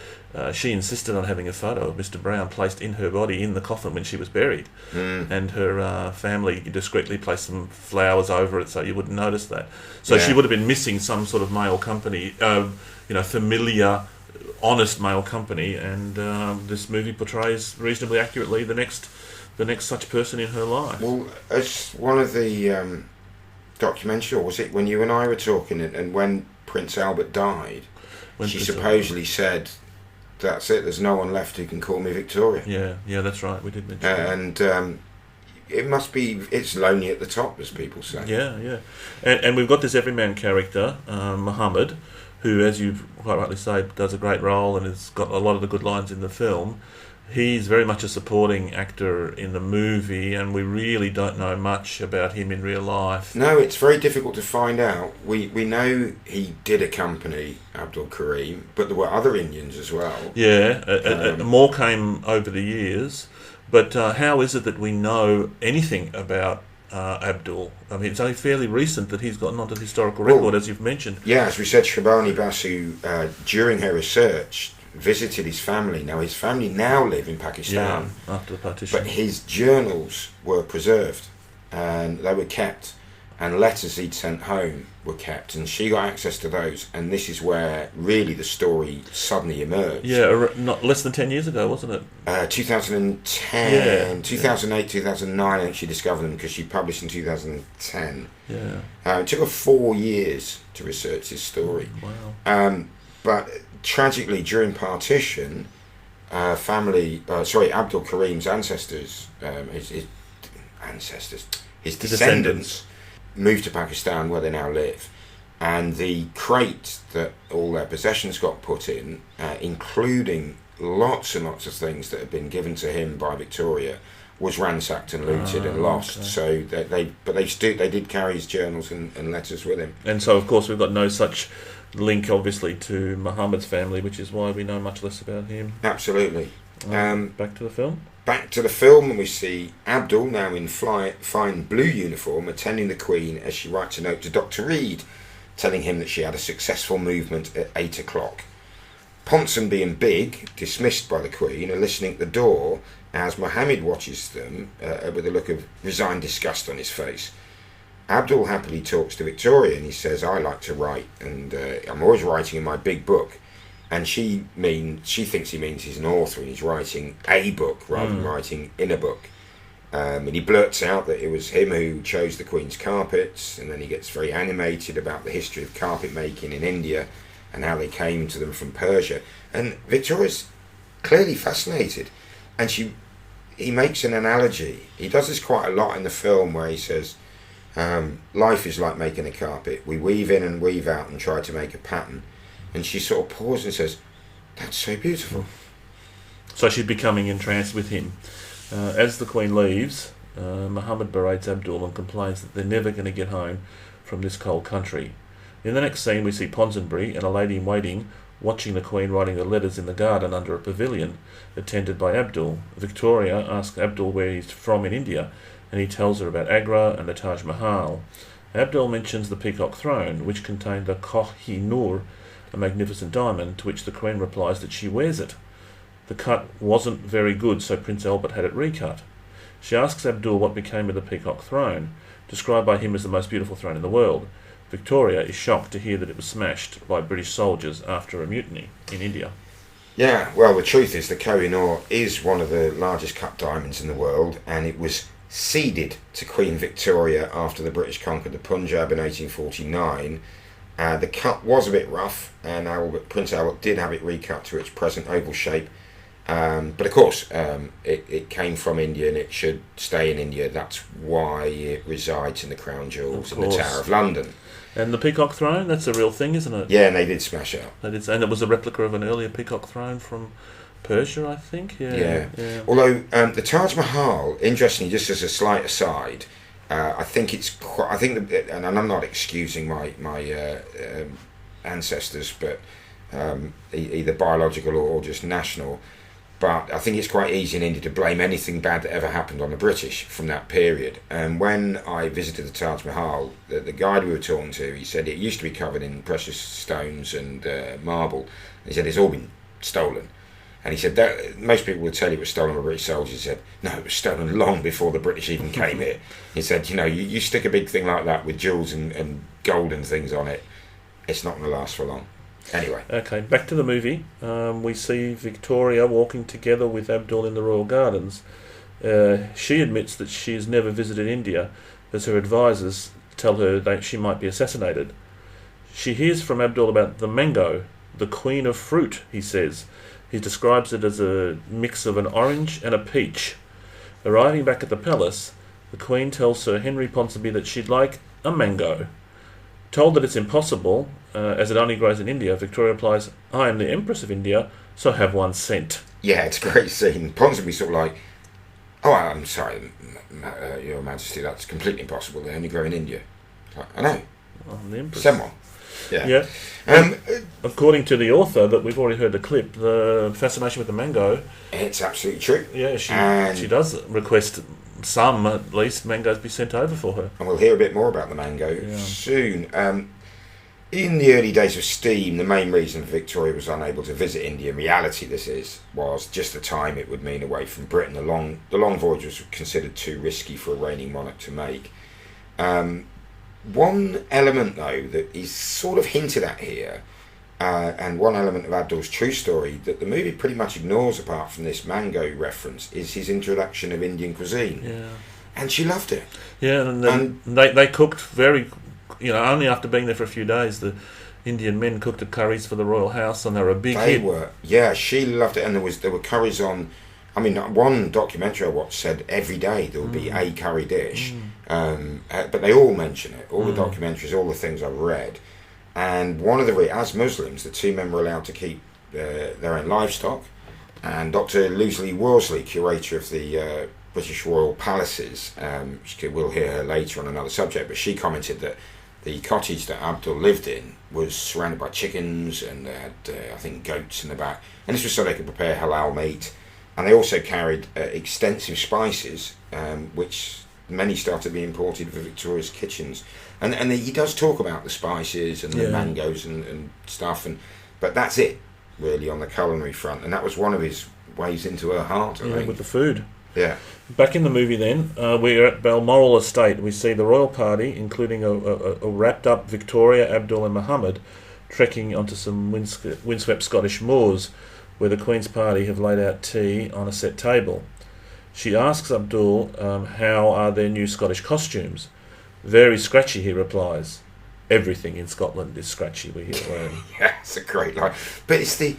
she insisted on having a photo of Mr. Brown placed in her body in the coffin when she was buried. And her family discreetly placed some flowers over it so you wouldn't notice that. So she would have been missing some sort of male company, familiar, honest male company, and this movie portrays reasonably accurately the next such person in her life. Well, as one of the documentary, or was it when you and I were talking, and when Prince Albert died, she supposedly said, "That's it, there's no one left who can call me Victoria." Yeah, that's right, we did mention that. And it's lonely at the top, as people say. Yeah. And we've got this everyman character, Muhammad, who, as you quite rightly say, does a great role and has got a lot of the good lines in the film. He's very much a supporting actor in the movie, and we really don't know much about him in real life. No, it's very difficult to find out. We know he did accompany Abdul Karim, but there were other Indians as well. Yeah, more came over the years. But how is it that we know anything about Abdul? I mean, it's only fairly recent that he's gotten onto the historical record, as you've mentioned. Yeah, as we said, Shabani Basu, during her research, visited his family. Now, his family now live in Pakistan. Yeah, after the partition. But his journals were preserved, and they were kept and letters he'd sent home were kept, and she got access to those, and this is where really the story suddenly emerged. Yeah, not less than 10 years ago, wasn't it? 2010, 2008, 2009, I think she discovered them because she published in 2010. Yeah. It took her 4 years to research this story. Wow. But tragically, during partition, Abdul Karim's ancestors, his descendants, moved to Pakistan where they now live, and the crate that all their possessions got put in, including lots and lots of things that had been given to him by Victoria, was ransacked and looted and lost. Okay. So they did carry his journals and letters with him. And so, of course, we've got no such link, obviously, to Muhammad's family, which is why we know much less about him. Absolutely. Back to the film. Back to the film, and we see Abdul, now in fine blue uniform, attending the Queen as she writes a note to Dr. Reed, telling him that she had a successful movement at 8 o'clock. Ponsonby and Big, dismissed by the Queen, are listening at the door as Mohammed watches them with a look of resigned disgust on his face. Abdul happily talks to Victoria, and he says, "I like to write, and I'm always writing in my big book." And she thinks he means he's an author and he's writing a book rather than writing in a book. And he blurts out that it was him who chose the Queen's carpets, and then he gets very animated about the history of carpet making in India and how they came to them from Persia. And Victoria's clearly fascinated, and he makes an analogy. He does this quite a lot in the film, where he says, life is like making a carpet. We weave in and weave out and try to make a pattern. And she sort of pauses and says, "That's so beautiful." So she's becoming entranced with him. As the Queen leaves, Muhammad berates Abdul and complains that they're never going to get home from this cold country. In the next scene, we see Ponsonby and a lady-in-waiting watching the Queen writing the letters in the garden under a pavilion, attended by Abdul. Victoria asks Abdul where he's from in India, and he tells her about Agra and the Taj Mahal. Abdul mentions the Peacock Throne, which contained the Koh-i-Noor, a magnificent diamond, to which the Queen replies that she wears it. The cut wasn't very good, so Prince Albert had it recut. She asks Abdul what became of the Peacock Throne, described by him as the most beautiful throne in the world. Victoria is shocked to hear that it was smashed by British soldiers after a mutiny in India. Yeah, well, the truth is the Koh-i-Noor is one of the largest cut diamonds in the world, and it was ceded to Queen Victoria after the British conquered the Punjab in 1849. The cut was a bit rough, and Prince Albert did have it recut to its present oval shape. But of course, it came from India and it should stay in India. That's why it resides in the Crown Jewels in the Tower of London. And the Peacock Throne, that's a real thing, isn't it? Yeah, and they did smash it. And it was a replica of an earlier Peacock Throne from Persia, I think. Yeah. Although the Taj Mahal, interestingly, just as a slight aside, I think and I'm not excusing my ancestors, but either biological or just national. But I think it's quite easy in India to blame anything bad that ever happened on the British from that period. And when I visited the Taj Mahal, the guide we were talking to, he said it used to be covered in precious stones and marble. He said it's all been stolen. And he said that most people would tell you it was stolen by British soldiers. He said, no, it was stolen long before the British even came here. He said, you stick a big thing like that with jewels and gold and things on it, it's not going to last for long. Anyway. Okay, back to the movie. We see Victoria walking together with Abdul in the Royal Gardens. She admits that she has never visited India, as her advisors tell her that she might be assassinated. She hears from Abdul about the mango, the queen of fruit, he says. He describes it as a mix of an orange and a peach. Arriving back at the palace, the Queen tells Sir Henry Ponsonby that she'd like a mango. Told that it's impossible, as it only grows in India, Victoria replies, I am the Empress of India, so have one sent. Yeah, it's a great scene. Ponsonby's sort of like, oh, I'm sorry, Your Majesty, that's completely impossible. They only grow in India. Like, I know. I'm the Empress. Send one. Yeah. According to the author, that we've already heard the clip, the fascination with the mango. It's absolutely true. Yeah, she does request some, at least, mangoes be sent over for her. And we'll hear a bit more about the mango soon. In the early days of steam, the main reason Victoria was unable to visit India, in reality was just the time it would mean away from Britain. The long voyage was considered too risky for a reigning monarch to make. One element, though, that is sort of hinted at here, and one element of Abdul's true story that the movie pretty much ignores, apart from this mango reference, is his introduction of Indian cuisine. Yeah. And she loved it. Yeah, and they cooked very, only after being there for a few days, the Indian men cooked the curries for the royal house, and they were a big hit. She loved it, and there were curries on. I mean, one documentary I watched said every day there would be a curry dish, but they all mention it. All the documentaries, all the things I've read, and one of as Muslims, the two men were allowed to keep their own livestock, and Dr. Lucy Worsley, curator of the British Royal Palaces, we'll hear her later on another subject, but she commented that the cottage that Abdul lived in was surrounded by chickens, and they had, I think, goats in the back, and this was so they could prepare halal meat. And they also carried extensive spices, which many started to be imported for Victoria's kitchens. And he does talk about the spices and the mangoes and stuff, but that's it, really, on the culinary front. And that was one of his ways into her heart, I think. With the food. Yeah. Back in the movie then, we're at Balmoral Estate. We see the royal party, including a wrapped-up Victoria, Abdul and Muhammad, trekking onto some windswept Scottish moors, where the Queen's party have laid out tea on a set table. She asks Abdul how are their new Scottish costumes. Very scratchy, he replies. Everything in Scotland is scratchy, we hear. Yeah, it's a great line. But it's the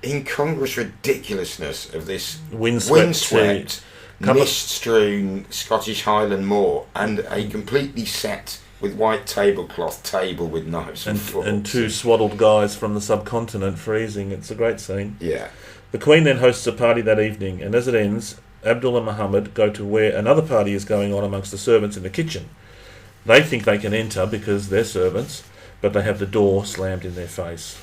incongruous ridiculousness of this windswept mist-strewn Scottish Highland moor, and a completely set with white tablecloth table with knives and forks. And two swaddled guys from the subcontinent freezing. It's a great scene. Yeah. The Queen then hosts a party that evening, and as it ends, Abdul and Muhammad go to where another party is going on amongst the servants in the kitchen. They think they can enter because they're servants, but they have the door slammed in their face.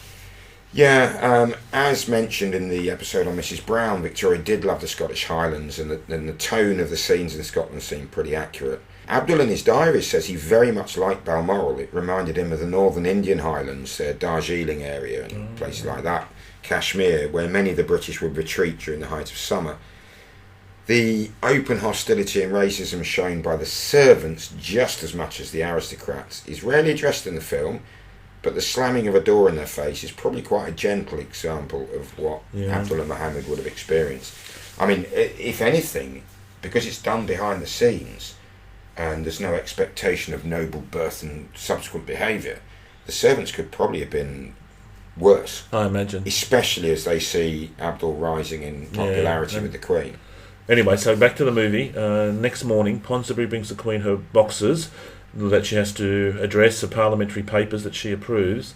Yeah, as mentioned in the episode on Mrs. Brown, Victoria did love the Scottish Highlands, and the tone of the scenes in Scotland seemed pretty accurate. Abdul in his diary says he very much liked Balmoral. It reminded him of the northern Indian Highlands, Darjeeling area and places like that, Kashmir, where many of the British would retreat during the height of summer. The open hostility and racism shown by the servants just as much as the aristocrats is rarely addressed in the film, but the slamming of a door in their face is probably quite a gentle example of what Abdul and Muhammad would have experienced. I mean, if anything, because it's done behind the scenes, and there's no expectation of noble birth and subsequent behaviour, the servants could probably have been worse. I imagine. Especially as they see Abdul rising in popularity with the Queen. Anyway, so back to the movie. Next morning, Ponsonby brings the Queen her boxes that she has to address the parliamentary papers that she approves,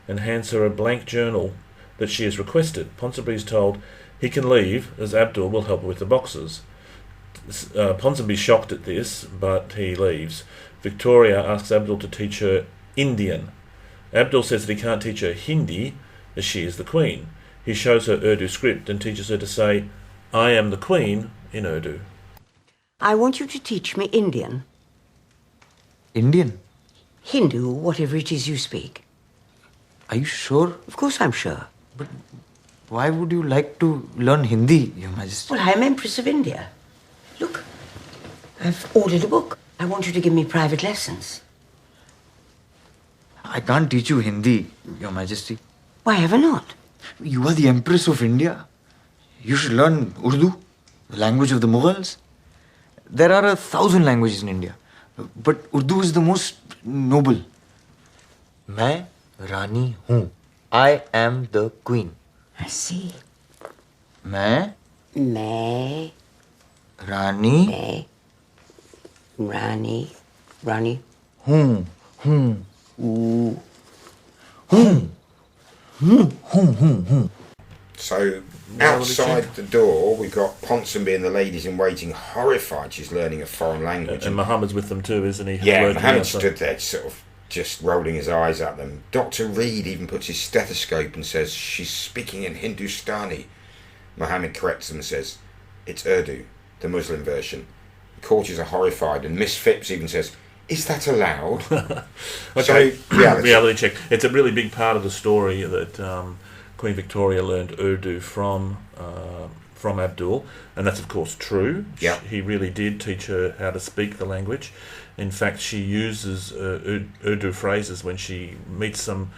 and hands her a blank journal that she has requested. Ponsonby is told he can leave, as Abdul will help her with the boxes. Ponsonby's shocked at this, but he leaves. Victoria asks Abdul to teach her Indian. Abdul says that he can't teach her Hindi, as she is the Queen. He shows her Urdu script and teaches her to say, "I am the Queen," in Urdu. I want you to teach me Indian. Indian? Hindu, whatever it is you speak. Are you sure? Of course I'm sure. But why would you like to learn Hindi, Your Majesty? Well, I am Empress of India. Look, I've ordered a book. I want you to give me private lessons. I can't teach you Hindi, Your Majesty. Why ever not? You are the Empress of India. You should learn Urdu, the language of the Mughals. There are 1,000 languages in India, but Urdu is the most noble. मैं रानी हूँ. I am the queen. I see. मैं रानी Rani हूँ. So outside the door, we've got Ponsonby and the ladies in waiting, horrified she's learning a foreign language. And Muhammad's with them too, isn't he? Yeah, Muhammad stood there sort of just rolling his eyes at them. Dr. Reed even puts his stethoscope and says, "She's speaking in Hindustani." Muhammad corrects them and says, "It's Urdu, the Muslim version." The courtiers are horrified, and Miss Phipps even says, "Is that allowed?" Okay. So, reality check. It's a really big part of the story that Queen Victoria learned Urdu from Abdul, and that's of course true. Yeah. He really did teach her how to speak the language. In fact, she uses Urdu phrases when she meets some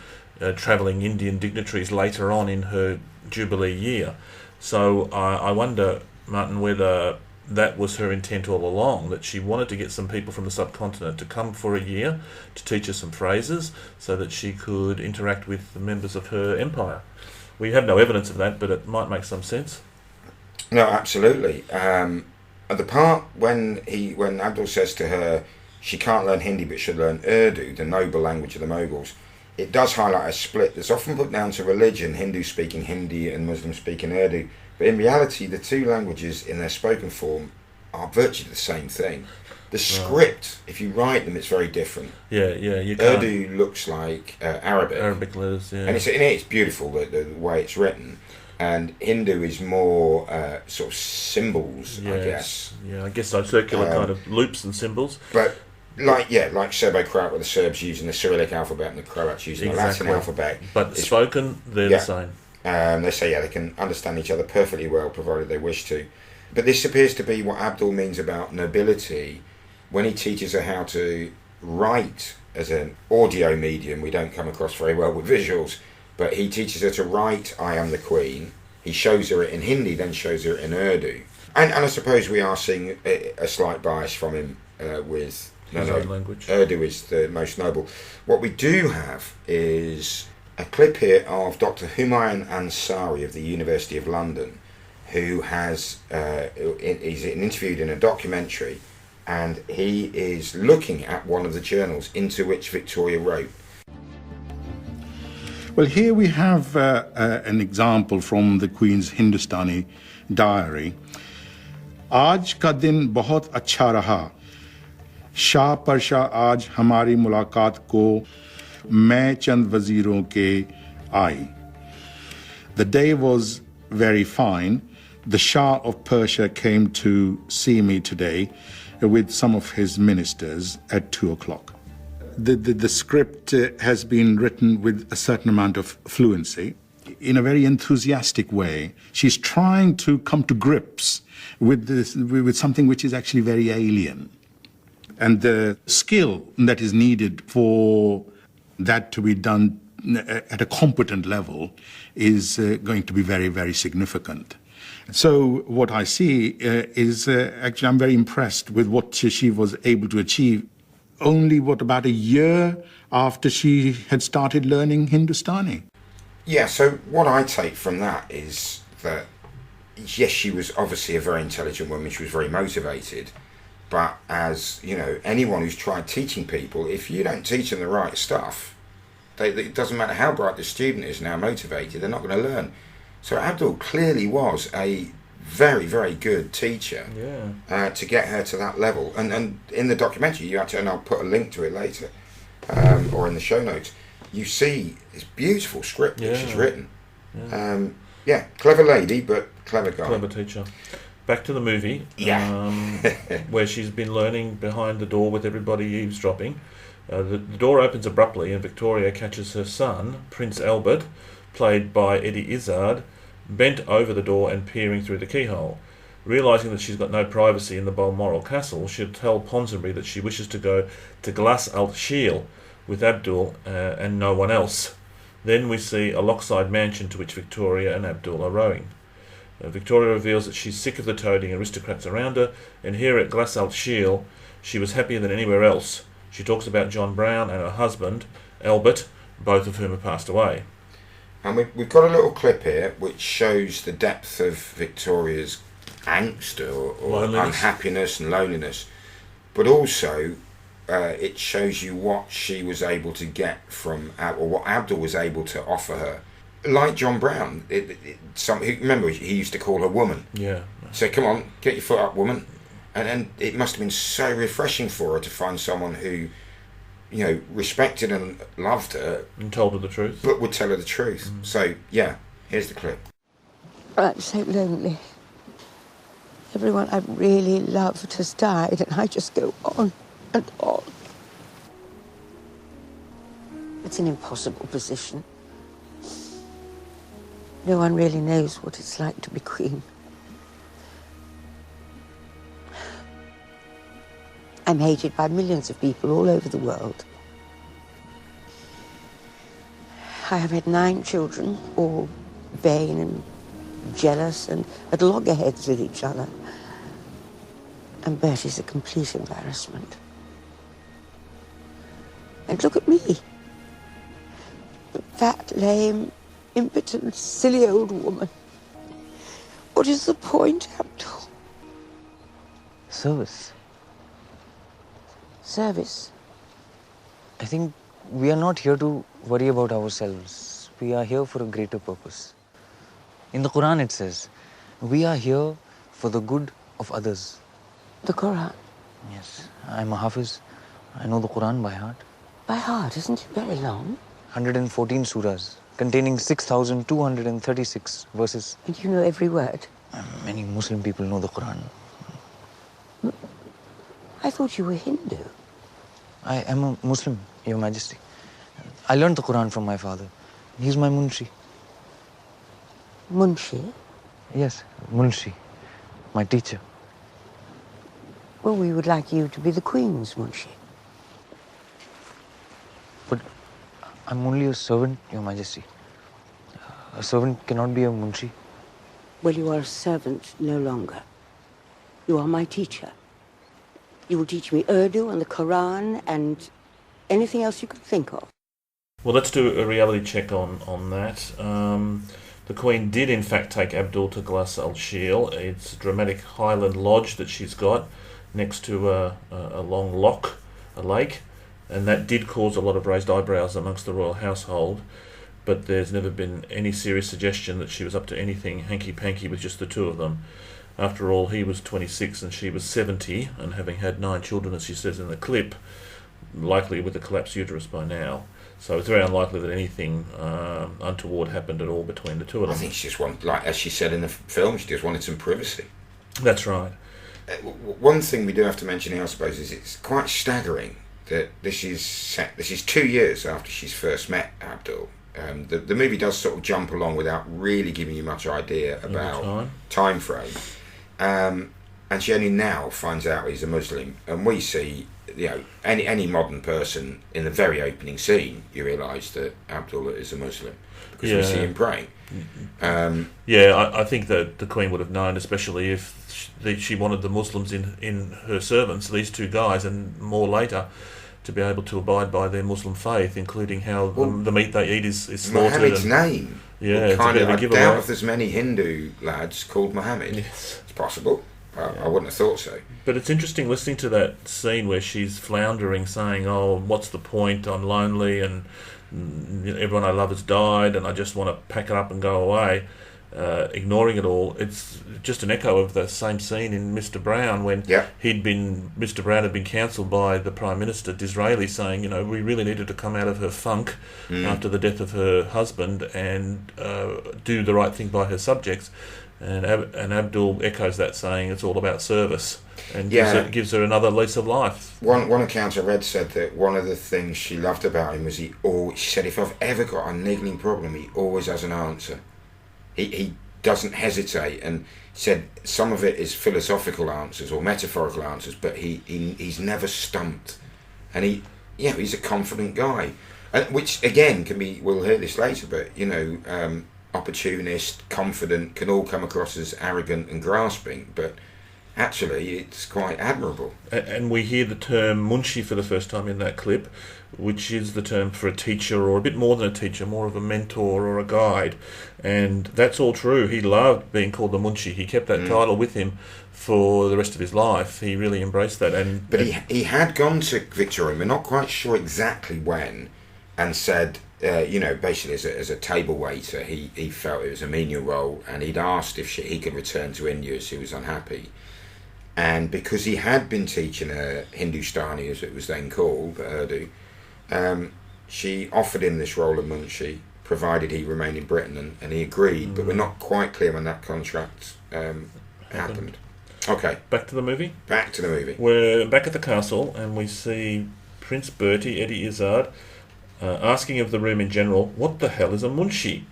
travelling Indian dignitaries later on in her Jubilee year. So I wonder, Martin, whether that was her intent all along, that she wanted to get some people from the subcontinent to come for a year to teach her some phrases so that she could interact with the members of her empire. We have no evidence of that, but it might make some sense. No, absolutely. The part when Abdul says to her she can't learn Hindi but should learn Urdu, the noble language of the Mughals, it does highlight a split that's often put down to religion, Hindus speaking Hindi and Muslims speaking Urdu. But in reality, the two languages in their spoken form are virtually the same thing. The script, if you write them, it's very different. Yeah, you can't. Urdu looks like Arabic. Arabic letters, yeah. And it's beautiful, the way it's written. And Hindu is more sort of symbols, I guess. Yeah, I guess so. Circular kind of loops and symbols. But like Serbo-Croat, where the Serbs using the Cyrillic alphabet and the Croats using the Latin alphabet. But spoken, they're the same. They say, they can understand each other perfectly well, provided they wish to. But this appears to be what Abdul means about nobility when he teaches her how to write as an audio medium. We don't come across very well with visuals, but he teaches her to write "I am the Queen." He shows her it in Hindi, then shows her it in Urdu. And I suppose we are seeing a slight bias from him with his own language. Urdu is the most noble. What we do have is a clip here of Dr. Humayun Ansari of the University of London, who he's interviewed in a documentary, and he is looking at one of the journals into which Victoria wrote. Well, here we have an example from the Queen's Hindustani diary. आज का दिन बहुत अच्छा रहा. शाह पर शाह आज हमारी मुलाकात को मैं चंद वजीरों के आई. The day was very fine. The Shah of Persia came to see me today with some of his ministers at 2:00. The script has been written with a certain amount of fluency, in a very enthusiastic way. She's trying to come to grips with something which is actually very alien. And the skill that is needed for that to be done at a competent level is going to be very, very significant. So what I see is actually I'm very impressed with what she was able to achieve only, about a year after she had started learning Hindustani. Yeah, so what I take from that is that, yes, she was obviously a very intelligent woman, she was very motivated, but as, anyone who's tried teaching people, if you don't teach them the right stuff, it doesn't matter how bright the student is and how motivated, they're not going to learn. So Abdul clearly was a very, very good teacher to get her to that level. And in the documentary, you actually, and I'll put a link to it later, or in the show notes, you see this beautiful script that she's written. Clever lady, but clever guy. Clever teacher. Back to the movie, where she's been learning behind the door with everybody eavesdropping. The door opens abruptly and Victoria catches her son, Prince Albert, played by Eddie Izzard, bent over the door and peering through the keyhole. Realising that she's got no privacy in the Balmoral castle, she'll tell Ponsonby that she wishes to go to Glass Alt Shiel with Abdul and no one else. Then we see a lockside mansion to which Victoria and Abdul are rowing. Victoria reveals that she's sick of the toading aristocrats around her, and here at Glass Alt Shiel she was happier than anywhere else. She talks about John Brown and her husband, Albert, both of whom have passed away. And we've got a little clip here which shows the depth of Victoria's angst or unhappiness and loneliness, but also it shows you what she was able to get from, or what Abdul was able to offer her. Like John Brown, remember he used to call her woman. Yeah. So come on, get your foot up, woman. And it must have been so refreshing for her to find someone who, respected and loved her. And told her the truth. But would tell her the truth. So, here's the clip. I'm so lonely. Everyone I've really loved has died, and I just go on and on. It's an impossible position. No one really knows what it's like to be queen. I'm hated by millions of people all over the world. I have had 9 children, all vain and jealous and at loggerheads with each other. And Bertie's a complete embarrassment. And look at me. The fat, lame, impotent, silly old woman. What is the point, Abdul? Service. Service. I think we are not here to worry about ourselves. We are here for a greater purpose. In the Quran it says, we are here for the good of others. The Quran? Yes, I'm a Hafiz. I know the Quran by heart. By heart, isn't it very long? 114 surahs, containing 6,236 verses. And you know every word? Many Muslim people know the Quran. I thought you were Hindu. I am a Muslim, Your Majesty. I learned the Quran from my father. He's my Munshi. Munshi? Yes, Munshi, my teacher. Well, we would like you to be the Queen's Munshi. But I'm only a servant, Your Majesty. A servant cannot be a Munshi. Well, you are a servant no longer. You are my teacher. You will teach me Urdu and the Quran and anything else you can think of. Well, let's do a reality check on that. The Queen did, in fact, take Abdul to Glas al-Shiel. It's a dramatic highland lodge that she's got next to a long loch, a lake, and that did cause a lot of raised eyebrows amongst the royal household. But there's never been any serious suggestion that she was up to anything hanky-panky with just the two of them. After all, he was 26 and she was 70, and having had 9 children, as she says in the clip, likely with a collapsed uterus by now. So it's very unlikely that anything untoward happened at all between the two of them. I think she just wanted, like as she said in the film, she just wanted some privacy. That's right. One thing we do have to mention here, I suppose, is it's quite staggering that this is 2 years after she's first met Abdul. The movie does sort of jump along without really giving you much idea about time frame. And she only now finds out he's a Muslim. And we see, any modern person in the very opening scene, you realise that Abdullah is a Muslim because we see him praying. I think that the Queen would have known, especially if she wanted the Muslims in her servants, these 2 guys, and more later, to be able to abide by their Muslim faith, including how the meat they eat is slaughtered. Mohammed's name. Yeah, I doubt if there's many Hindu lads called Mohammed. Yes. It's possible. I wouldn't have thought so. But it's interesting listening to that scene where she's floundering, saying, "Oh, what's the point? I'm lonely, and everyone I love has died, and I just want to pack it up and go away." Ignoring it all. It's just an echo of the same scene in Mr. Brown when Mr. Brown had been counselled by the Prime Minister Disraeli, saying, we really needed to come out of her funk after the death of her husband and do the right thing by her subjects. And Abdul echoes that, saying it's all about service, and gives her another lease of life. One account I read said that one of the things she loved about him was she said, if I've ever got a niggling problem, he always has an answer. He doesn't hesitate, and said some of it is philosophical answers or metaphorical answers, but he's never stumped, and he's a confident guy, which again can be, we'll hear this later, but opportunist, confident can all come across as arrogant and grasping, but actually it's quite admirable. And we hear the term Munshi for the first time in that clip, which is the term for a teacher, or a bit more than a teacher, more of a mentor or a guide. And that's all true. He loved being called the Munshi. He kept that title with him for the rest of his life. He really embraced that. But he had gone to Victoria, we're not quite sure exactly when, and said, basically as a table waiter, he felt it was a menial role, and he'd asked if he could return to India as he was unhappy. And because he had been teaching Hindustani, as it was then called, Urdu, she offered him this role of Munshi, provided he remained in Britain, and he agreed, but we're not quite clear when that contract happened. Okay. Back to the movie? Back to the movie. We're back at the castle, and we see Prince Bertie, Eddie Izzard, asking of the room in general, what the hell is a Munshi?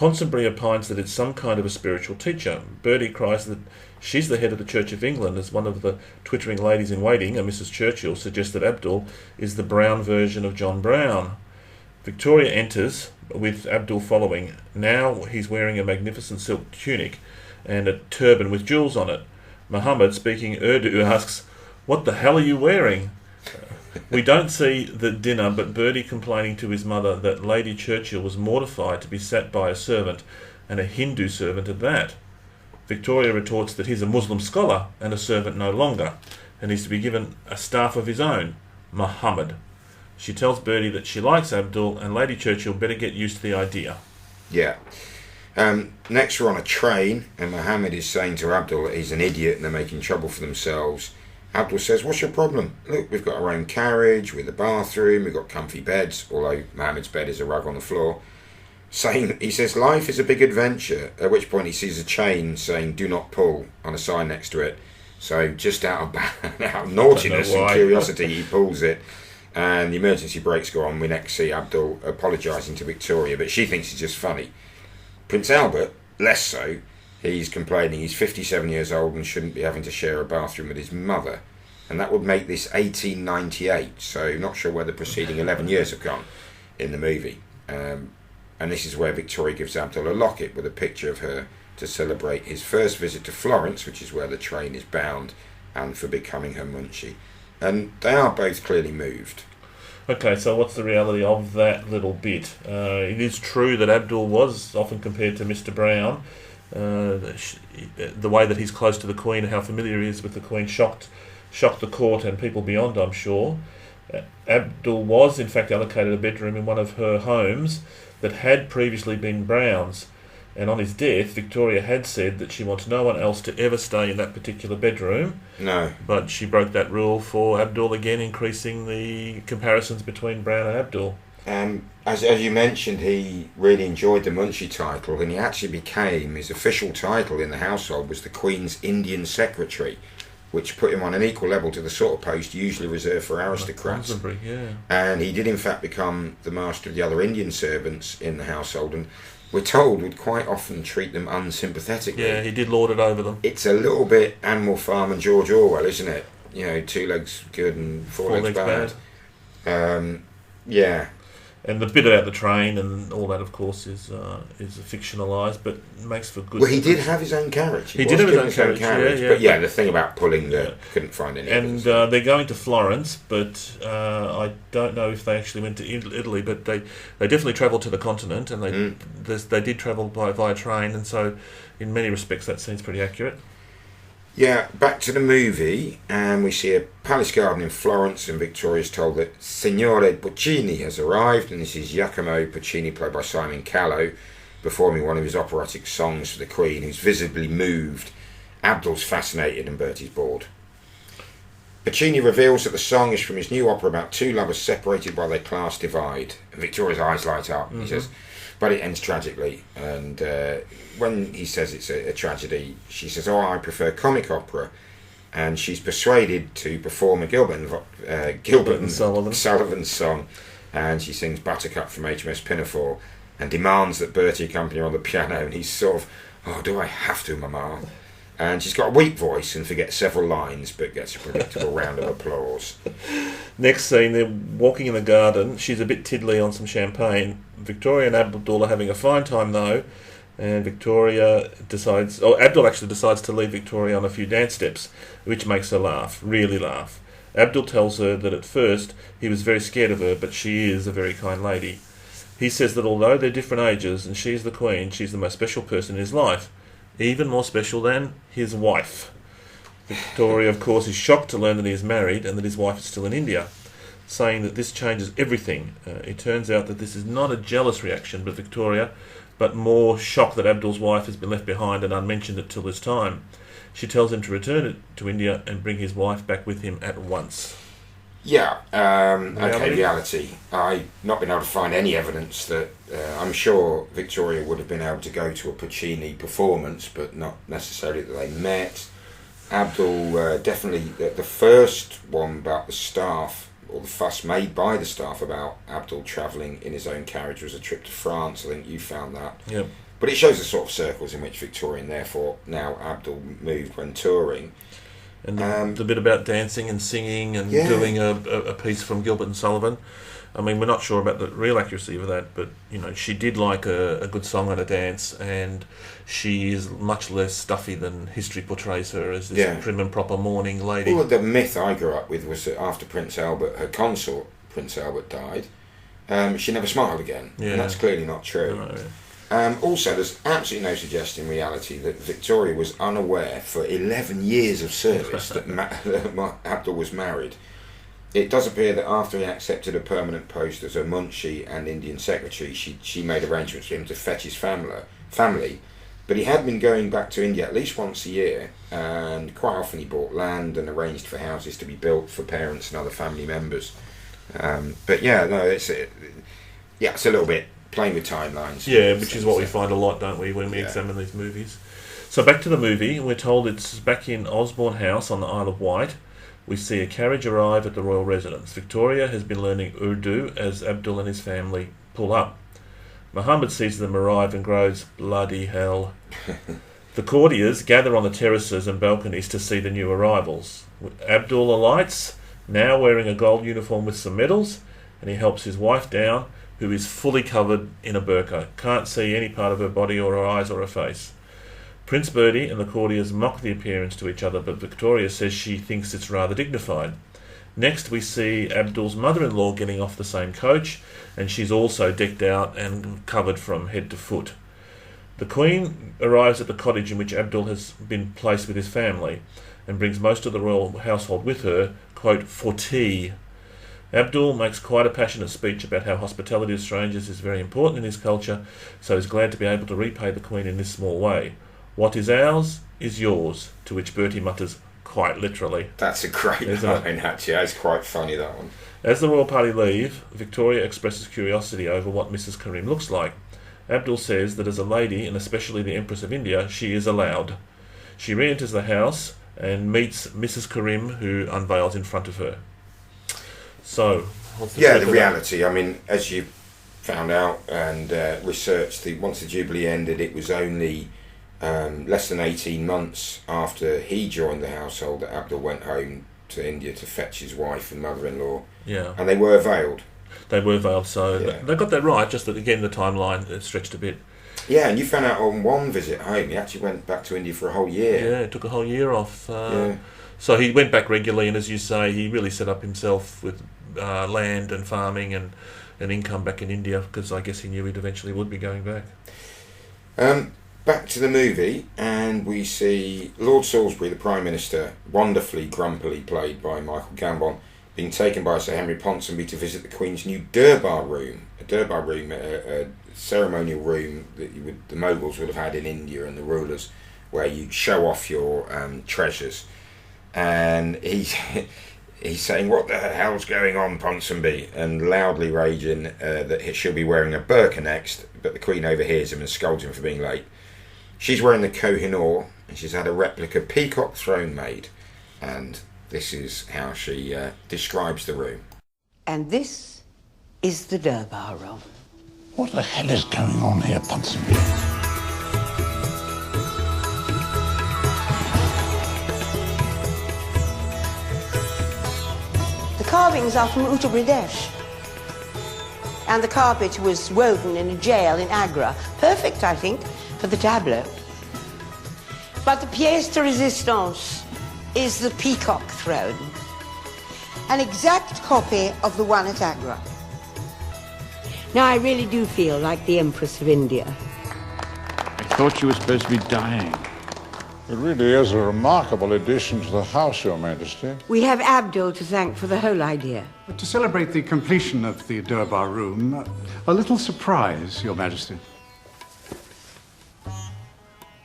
Ponsonbury opines that it's some kind of a spiritual teacher. Bertie cries that she's the head of the Church of England, as one of the twittering ladies in waiting, a Mrs. Churchill, suggests that Abdul is the Brown version of John Brown. Victoria enters, with Abdul following. Now he's wearing a magnificent silk tunic and a turban with jewels on it. Muhammad, speaking Urdu, asks, "What the hell are you wearing?" We don't see the dinner, but Bertie complaining to his mother that Lady Churchill was mortified to be sat by a servant, and a Hindu servant at that. Victoria retorts that he's a Muslim scholar and a servant no longer, and he's to be given a staff of his own, Muhammad. She tells Bertie that she likes Abdul, and Lady Churchill better get used to the idea. Yeah. Next we're on a train, and Muhammad is saying to Abdul that he's an idiot and they're making trouble for themselves. Abdul says, "What's your problem? Look, we've got our own carriage with a bathroom, we've got comfy beds," although Muhammad's bed is a rug on the floor. He says, "Life is a big adventure," at which point he sees a chain saying, "Do not pull," on a sign next to it. So just out of naughtiness and curiosity, he pulls it, and the emergency brakes go on. We next see Abdul apologising to Victoria, but she thinks it's just funny. Prince Albert, less so. He's complaining he's 57 years old and shouldn't be having to share a bathroom with his mother. And that would make this 1898, so not sure where the preceding 11 years have gone in the movie. And this is where Victoria gives Abdul a locket with a picture of her to celebrate his first visit to Florence, which is where the train is bound, and for becoming her munchie. And they are both clearly moved. Okay, so what's the reality of that little bit? It is true that Abdul was often compared to Mr. Brown. The way that he's close to the Queen, how familiar he is with the Queen, shocked the court and people beyond, I'm sure. Abdul was, in fact, allocated a bedroom in one of her homes that had previously been Brown's. And on his death, Victoria had said that she wants no one else to ever stay in that particular bedroom. No. But she broke that rule for Abdul again, increasing the comparisons between Brown and Abdul. As you mentioned, he really enjoyed the Munchie title, and he actually became, his official title in the household was the Queen's Indian Secretary, which put him on an equal level to the sort of post usually reserved for aristocrats. Yeah. And he did in fact become the master of the other Indian servants in the household, and we're told would quite often treat them unsympathetically. Yeah, he did lord it over them. It's a little bit Animal Farm and George Orwell, isn't it? You know, 2 legs good and 4 legs bad. Yeah. And the bit about the train and all that, of course, is fictionalised, but makes for good. Well, he did have his own carriage. He did have his own carriage, yeah. But yeah, the thing about pulling couldn't find any. And they're going to Florence, but I don't know if they actually went to Italy, but they definitely travelled to the continent, and they did travel via train, and so in many respects that seems pretty accurate. Yeah, back to the movie, and we see a palace garden in Florence, and Victoria's told that Signore Puccini has arrived, and this is Giacomo Puccini, played by Simon Callow, performing one of his operatic songs for the Queen, who's visibly moved. Abdul's fascinated and Bertie's bored. Puccini reveals that the song is from his new opera about 2 lovers separated by their class divide. And Victoria's eyes light up, he says, but it ends tragically, and when he says it's a tragedy, she says, "Oh, I prefer comic opera," and she's persuaded to perform a Gilbert and Sullivan song, and she sings Buttercup from HMS Pinafore, and demands that Bertie accompany her on the piano, and he's sort of, "Oh, do I have to, Mama?" And she's got a weak voice and forgets several lines, but gets a predictable round of applause. Next scene, they're walking in the garden. She's a bit tiddly on some champagne. Victoria and Abdul are having a fine time, though, and Abdul actually decides to lead Victoria on a few dance steps, which makes her laugh, really laugh. Abdul tells her that at first he was very scared of her, but she is a very kind lady. He says that although they're different ages and she's the Queen, she's the most special person in his life. Even more special than his wife. Victoria, of course, is shocked to learn that he is married and that his wife is still in India, saying that this changes everything. It turns out that this is not a jealous reaction but Victoria, but more shock that Abdul's wife has been left behind and unmentioned until this time. She tells him to return to India and bring his wife back with him at once. Yeah, reality. I've not been able to find any evidence that... I'm sure Victoria would have been able to go to a Puccini performance, but not necessarily that they met. Abdul, definitely, the first one about the staff, or the fuss made by the staff about Abdul travelling in his own carriage was a trip to France. I think you found that. Yep. But it shows the sort of circles in which Victoria and therefore now Abdul moved when touring. And the bit about dancing and singing and doing a piece from Gilbert and Sullivan. I mean, we're not sure about the real accuracy of that, but, you know, she did like a good song and a dance, and she is much less stuffy than history portrays her as this prim and proper mourning lady. Well, the myth I grew up with was that after Prince Albert, her consort, Prince Albert, died, she never smiled again. Yeah. And that's clearly not true. No. Also, there's absolutely no suggestion in reality that Victoria was unaware for 11 years of service that Abdul was married. It does appear that after he accepted a permanent post as a munshi and Indian secretary, she made arrangements for him to fetch his family. But he had been going back to India at least once a year, and quite often he bought land and arranged for houses to be built for parents and other family members. But yeah, no, it's a little bit playing with timelines. Yeah, which is what we find a lot, don't we, when we examine these movies. So back to the movie, we're told it's back in Osborne House on the Isle of Wight. We see a carriage arrive at the royal residence. Victoria has been learning Urdu as Abdul and his family pull up. Muhammad sees them arrive and grows, bloody hell. The courtiers gather on the terraces and balconies to see the new arrivals. Abdul alights, now wearing a gold uniform with some medals, and he helps his wife down, who is fully covered in a burqa. Can't see any part of her body or her eyes or her face. Prince Bertie and the courtiers mock the appearance to each other, but Victoria says she thinks it's rather dignified. Next we see Abdul's mother-in-law getting off the same coach, and she's also decked out and covered from head to foot. The Queen arrives at the cottage in which Abdul has been placed with his family, and brings most of the royal household with her, quote, for tea. Abdul makes quite a passionate speech about how hospitality to strangers is very important in his culture, so he's glad to be able to repay the Queen in this small way. What is ours is yours, to which Bertie mutters, quite literally. That's a great line, actually. That's quite funny, that one. As the royal party leave, Victoria expresses curiosity over what Mrs. Karim looks like. Abdul says that as a lady, and especially the Empress of India, she is allowed. She re-enters the house and meets Mrs. Karim, who unveils in front of her. So, what's the reality. I mean, as you found out and researched, once the Jubilee ended, it was only less than 18 months after he joined the household that Abdul went home to India to fetch his wife and mother-in-law. Yeah. And they were veiled. They were veiled, so they got that right, just that, again, the timeline stretched a bit. Yeah, and you found out on one visit home, he actually went back to India for a whole year. Yeah, it took a whole year off. So he went back regularly, and as you say, he really set up himself with land and farming and an income back in India, because I guess he knew he'd eventually would be going back. Back to the movie, and we see Lord Salisbury, the Prime Minister, wonderfully grumpily played by Michael Gambon, being taken by Sir Henry Ponsonby to visit the Queen's new Durbar room. A Durbar room, a ceremonial room that the Mughals would have had in India, and the rulers, where you show off your treasures. And he's saying, "What the hell's going on, Ponsonby?" and loudly raging that she'll be wearing a burqa next, but the Queen overhears him and scolds him for being late. She's wearing the Kohinoor, and she's had a replica peacock throne made, and this is how she describes the room. And this is the Durbar room. What the hell is going on here, Ponsonby? The carvings are from Uttar Pradesh. And the carpet was woven in a jail in Agra. Perfect, I think, for the tableau. But the pièce de résistance is the peacock throne. An exact copy of the one at Agra. Now, I really do feel like the Empress of India. I thought you were supposed to be dying. It really is a remarkable addition to the house, Your Majesty. We have Abdul to thank for the whole idea. But to celebrate the completion of the Durbar room, a little surprise, Your Majesty.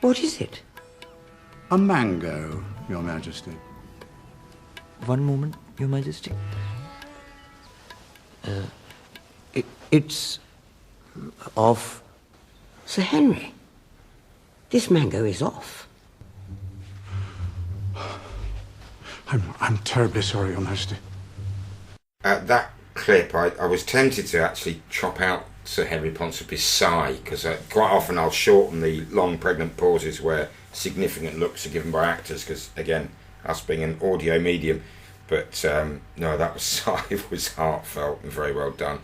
What is it? A mango, Your Majesty. One moment, Your Majesty. It's off. Sir Henry, this mango is off. I'm terribly sorry, Your Majesty. That clip, I was tempted to actually chop out Sir Henry Ponsonby's sigh, because quite often I'll shorten the long pregnant pauses where significant looks are given by actors, because again, us being an audio medium. But no, that sigh was heartfelt and very well done.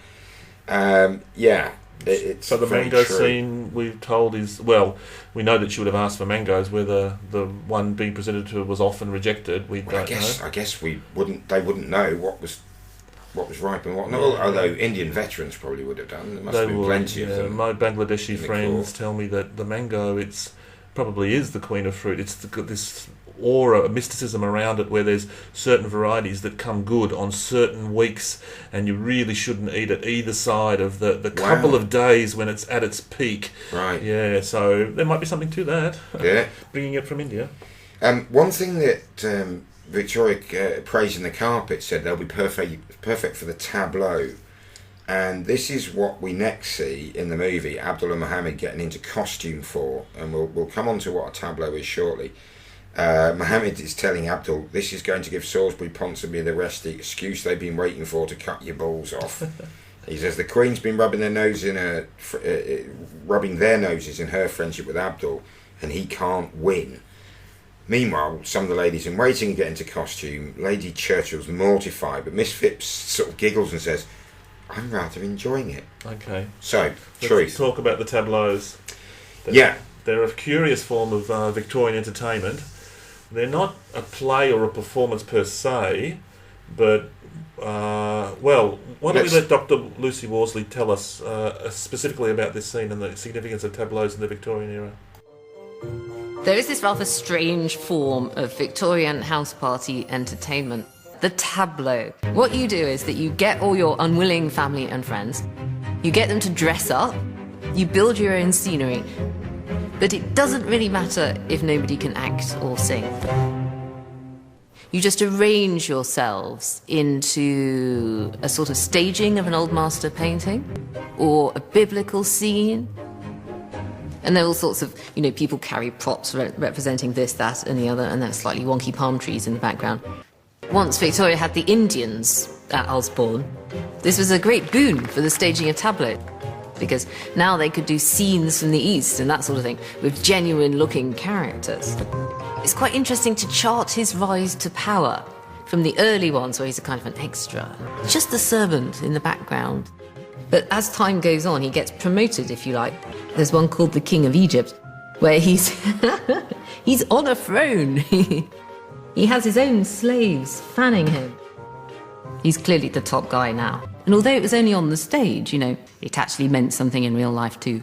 It's so the very mango true. scene we've told is, well, we know that she would have asked for mangoes. Whether the one being presented to her was often rejected, we don't know. I guess they wouldn't know what was ripe and what not. Although Indian veterans probably would have done. There must have been plenty of them. My Bangladeshi friends court. tell me that the mango, probably is the queen of fruit. It's this aura, a mysticism around it, where there's certain varieties that come good on certain weeks, and you really shouldn't eat it either side of the couple of days when it's at its peak. Right. Yeah, so there might be something to that. Yeah. Bringing it from India. One thing that Victoria, praising the carpet, said they'll be perfect for the tableau. And this is what we next see in the movie, Abdul and Mohammed getting into costume for, and we'll come on to what a tableau is shortly. Mohammed is telling Abdul, this is going to give Salisbury, Ponsonby and the rest the excuse they've been waiting for to cut your balls off. He says the Queen's been rubbing their noses in her friendship with Abdul, and he can't win. Meanwhile, some of the ladies in waiting get into costume. Lady Churchill's mortified, but Miss Phipps sort of giggles and says, I'm rather enjoying it. Okay. So, Let's truth. talk about the tableaus. They're a curious form of Victorian entertainment. They're not a play or a performance per se, but, why don't we let Dr. Lucy Worsley tell us specifically about this scene and the significance of tableaus in the Victorian era. There is this rather strange form of Victorian house party entertainment, the tableau. What you do is that you get all your unwilling family and friends, you get them to dress up, you build your own scenery, but it doesn't really matter if nobody can act or sing. You just arrange yourselves into a sort of staging of an old master painting or a biblical scene. And there are all sorts of, people carry props representing this, that, and the other, and then slightly wonky palm trees in the background. Once Victoria had the Indians at Osborne, this was a great boon for the staging of tableau, because now they could do scenes from the East and that sort of thing with genuine-looking characters. It's quite interesting to chart his rise to power from the early ones where he's a kind of an extra, just the servant in the background. But as time goes on, he gets promoted, if you like. There's one called the King of Egypt, where he's on a throne. He has his own slaves fanning him. He's clearly the top guy now. And although it was only on the stage, it actually meant something in real life too.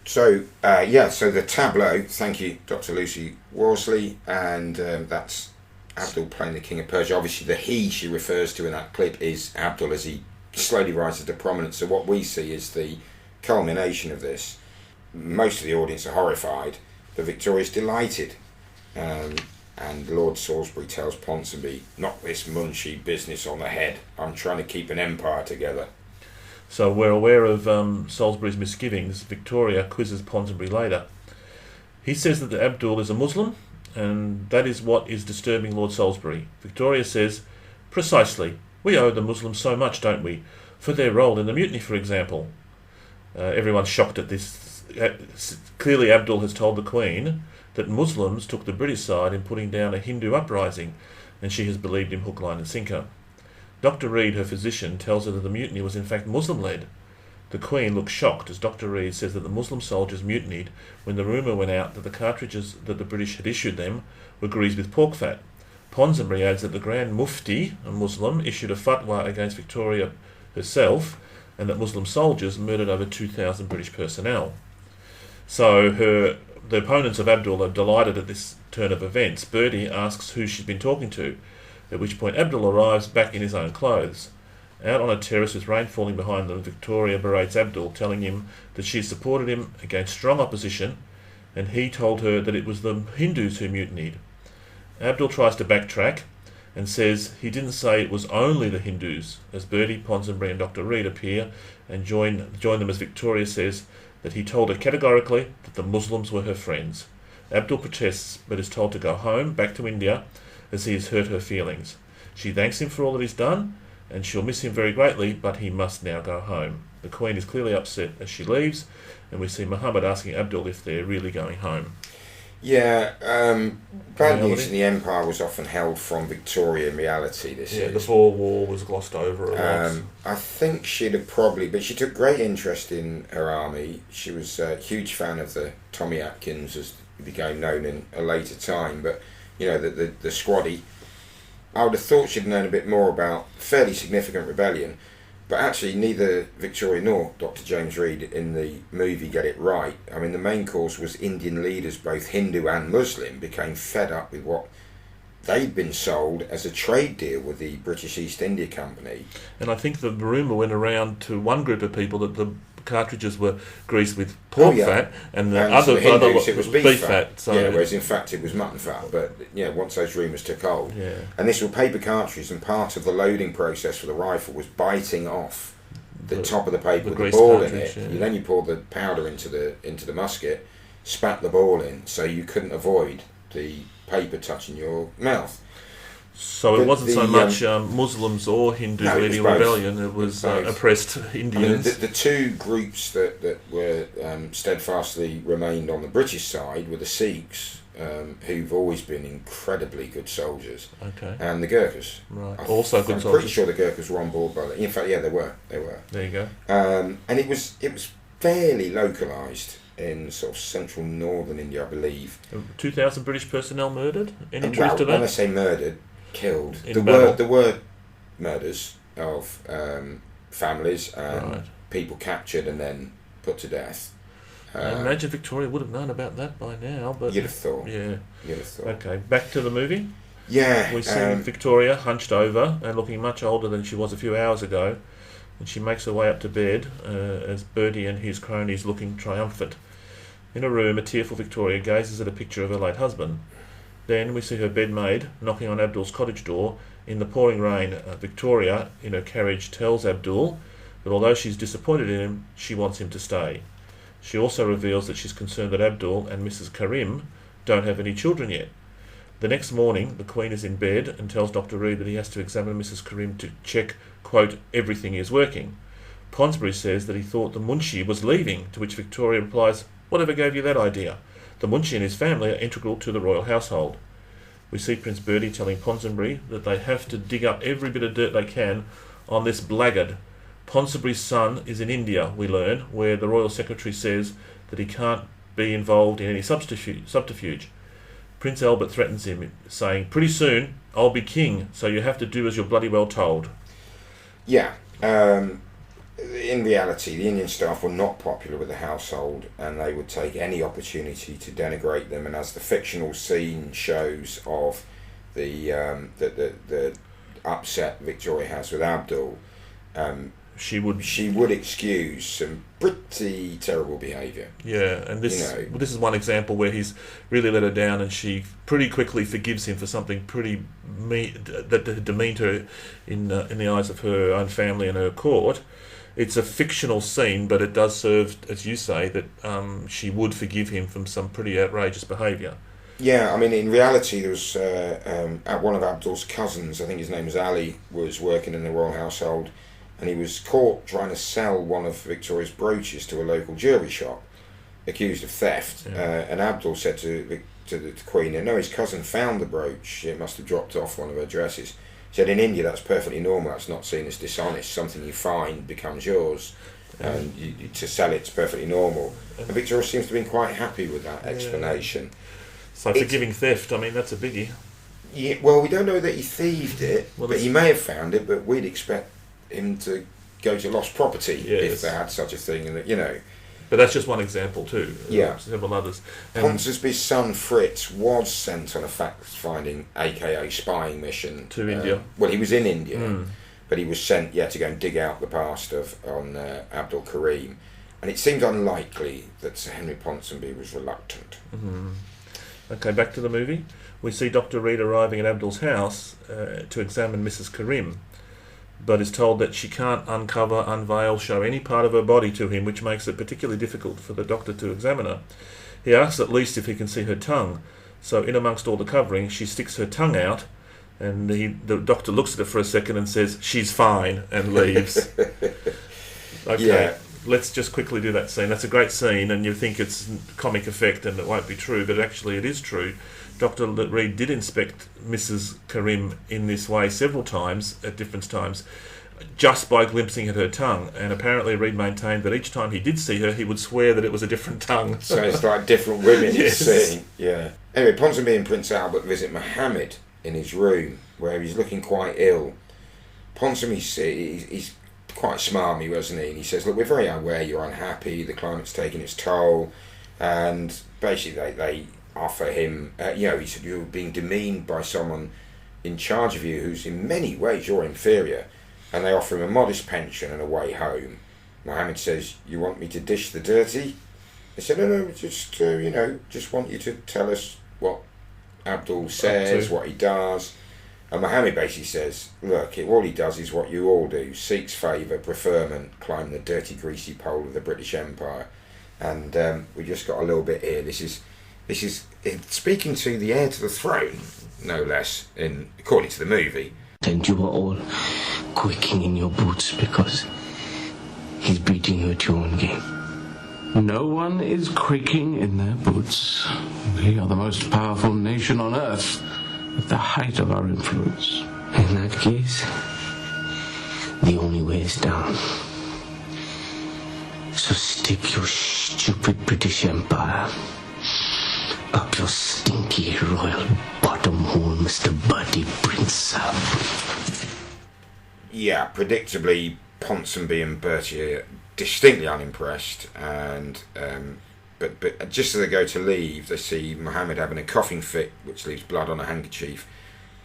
So the tableau, thank you, Dr. Lucy Worsley, and that's Abdul playing the King of Persia. Obviously the he she refers to in that clip is Abdul as he slowly rises to prominence. So what we see is the culmination of this. Most of the audience are horrified, but Victoria's delighted. And Lord Salisbury tells Ponsonby, knock this munchy business on the head. I'm trying to keep an empire together. So we're aware of Salisbury's misgivings. Victoria quizzes Ponsonby later. He says that Abdul is a Muslim, and that is what is disturbing Lord Salisbury. Victoria says, precisely. We owe the Muslims so much, don't we? For their role in the mutiny, for example. Everyone's shocked at this. Clearly Abdul has told the Queen that Muslims took the British side in putting down a Hindu uprising, and she has believed him hook, line and sinker. Dr. Reed, her physician, tells her that the mutiny was in fact Muslim-led. The Queen looks shocked as Dr. Reed says that the Muslim soldiers mutinied when the rumour went out that the cartridges that the British had issued them were greased with pork fat. Ponsonby adds that the Grand Mufti, a Muslim, issued a fatwa against Victoria herself, and that Muslim soldiers murdered over 2,000 British personnel. So the opponents of Abdul are delighted at this turn of events. Bertie asks who she's been talking to, at which point Abdul arrives back in his own clothes. Out on a terrace with rain falling behind them, Victoria berates Abdul, telling him that she supported him against strong opposition, and he told her that it was the Hindus who mutinied. Abdul tries to backtrack and says he didn't say it was only the Hindus, as Bertie, Ponsonby and Dr. Reed appear and join them as Victoria says that he told her categorically that the Muslims were her friends. Abdul protests but is told to go home, back to India, as he has hurt her feelings. She thanks him for all that he's done, and she'll miss him very greatly, but he must now go home. The Queen is clearly upset as she leaves, and we see Muhammad asking Abdul if they're really going home. Yeah, bad news in the Empire was often held from Victoria in reality. The Boer War was glossed over a lot. I think she'd have probably, but she took great interest in her army. She was a huge fan of the Tommy Atkins, as he became known in a later time. But the squaddy, I would have thought she'd known a bit more about fairly significant rebellion. But actually, neither Victoria nor Dr. James Reed in the movie get it right. I mean, the main cause was Indian leaders, both Hindu and Muslim, became fed up with what they'd been sold as a trade deal with the British East India Company. And I think the rumour went around to one group of people that the cartridges were greased with pork fat, and the other Hindus, it was beef fat. So whereas in fact it was mutton fat. But once those rumours took hold, and this were paper cartridges, and part of the loading process for the rifle was biting off the top of the paper with the ball in it. Then you pour the powder into the musket, spat the ball in, so you couldn't avoid the paper touching your mouth. So it wasn't so much Muslims or Hindus leading rebellion, it was oppressed Indians. I mean, the two groups that were steadfastly remained on the British side were the Sikhs, who've always been incredibly good soldiers, and the Gurkhas. Right, also good soldiers. I'm pretty sure the Gurkhas were on board by that. In fact, they were. There you go. And it was fairly localised in sort of central northern India, I believe. 2,000 British personnel murdered? Any truth to that? When I say murdered, killed. There were murders of families and people captured and then put to death. I imagine Victoria would have known about that by now, but you'd have thought. Yeah. You'd have thought. Okay, back to the movie. Yeah. We see Victoria hunched over and looking much older than she was a few hours ago, and she makes her way up to bed as Bertie and his cronies looking triumphant. In a room, a tearful Victoria gazes at a picture of her late husband. Then we see her bedmaid knocking on Abdul's cottage door. In the pouring rain, Victoria, in her carriage, tells Abdul that although she's disappointed in him, she wants him to stay. She also reveals that she's concerned that Abdul and Mrs. Karim don't have any children yet. The next morning, the Queen is in bed and tells Dr. Reed that he has to examine Mrs. Karim to check, quote, everything is working. Ponsonby says that he thought the Munshi was leaving, to which Victoria replies, whatever gave you that idea? The Munshi and his family are integral to the royal household. We see Prince Bertie telling Ponsonby that they have to dig up every bit of dirt they can on this blackguard. Ponsonby's son is in India, we learn, where the royal secretary says that he can't be involved in any subterfuge. Prince Albert threatens him, saying, pretty soon I'll be king, so you have to do as you're bloody well told. Yeah. In reality, the Indian staff were not popular with the household, and they would take any opportunity to denigrate them. And as the fictional scene shows of the upset Victoria has with Abdul, she would excuse some pretty terrible behaviour. Yeah, and this is one example where he's really let her down, and she pretty quickly forgives him for something pretty that demeaned her in the eyes of her own family and her court. It's a fictional scene, but it does serve, as you say, that she would forgive him from some pretty outrageous behaviour. Yeah, I mean, in reality, there was one of Abdul's cousins, I think his name was Ali, was working in the royal household, and he was caught trying to sell one of Victoria's brooches to a local jewellery shop, accused of theft. Yeah. And Abdul said to the Queen, no, his cousin found the brooch, it must have dropped off one of her dresses. He said, in India, that's perfectly normal, that's not seen as dishonest. Something you find becomes yours, and to sell it's perfectly normal. And Victoria seems to have been quite happy with that explanation. So forgiving theft, I mean, that's a biggie. Yeah, well, we don't know that he thieved it, but he may have found it, but we'd expect him to go to lost property if they had such a thing, and But that's just one example too. Yeah. Several others. Ponsonby's son Fritz was sent on a fact-finding, aka spying mission to India. Well, he was in India, but he was sent to go and dig out the past on Abdul Karim, and it seemed unlikely that Sir Henry Ponsonby was reluctant. Mm-hmm. Okay, back to the movie. We see Dr. Reed arriving at Abdul's house to examine Mrs. Karim, but is told that she can't uncover, unveil, show any part of her body to him, which makes it particularly difficult for the doctor to examine her. He asks at least if he can see her tongue, so in amongst all the covering, she sticks her tongue out, and the doctor looks at her for a second and says, she's fine, and leaves. Okay, Yeah. let's just quickly do that scene. That's a great scene, and you think it's comic effect and it won't be true, but actually it is true. Dr. Reed did inspect Mrs. Karim in this way several times at different times, just by glimpsing at her tongue, and apparently Reed maintained that each time he did see her, he would swear that it was a different tongue. So it's like different women Yes. he's seeing. Yeah. Anyway, Ponsonby and Prince Albert visit Mohammed in his room, where he's looking quite ill. Ponsonby's he's quite smarmy, wasn't he? And he says, look, we're very aware you're unhappy, the climate's taking its toll, and basically they offer him, he said, you're being demeaned by someone in charge of you who's in many ways your inferior, and they offer him a modest pension and a way home. Mohammed says, you want me to dish the dirty? They said, no, just, just want you to tell us what Abdul says, what he does. And Mohammed basically says, look, all he does is what you all do, seeks favour, preferment, climb the dirty, greasy pole of the British Empire. And we just got a little bit here. This is speaking to the heir to the throne, no less, according to the movie. And you were all quaking in your boots because he's beating you at your own game. No one is quaking in their boots. We are the most powerful nation on earth, at the height of our influence. In that case, the only way is down. So stick your stupid British Empire up your stinky royal bottom hole, Mr. Bertie Prince. Yeah, predictably, Ponsonby and Bertie are distinctly unimpressed, and but just as they go to leave, they see Mohammed having a coughing fit, which leaves blood on a handkerchief,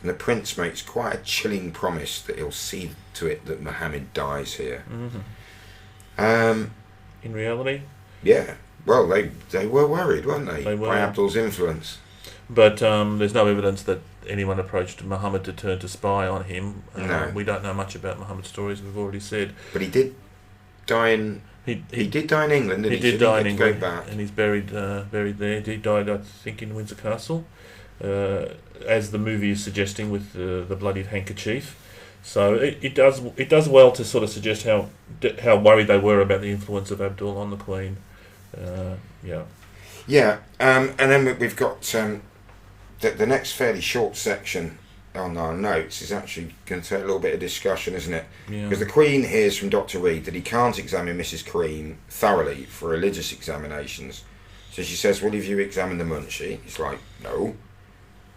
and the prince makes quite a chilling promise that he'll see to it that Mohammed dies here. Mm-hmm. In reality? Yeah. Well, they were worried, weren't they? They were. By Abdul's influence. But there's no evidence that anyone approached Muhammad to turn to spy on him. No. We don't know much about Muhammad's stories, we've already said. But he did die in... He did die in England, didn't he? He did die in England, go back. and he's buried there. He died, I think, in Windsor Castle, as the movie is suggesting, with the bloodied handkerchief. So it does well to sort of suggest how worried they were about the influence of Abdul on the Queen. Yeah, and then we've got the next fairly short section on our notes is actually going to take a little bit of discussion, isn't it? Yeah. Because the Queen hears from Dr. Reed that he can't examine Mrs. Karim thoroughly for religious examinations. So she says, well, have you examined the Munshi? He's like, no.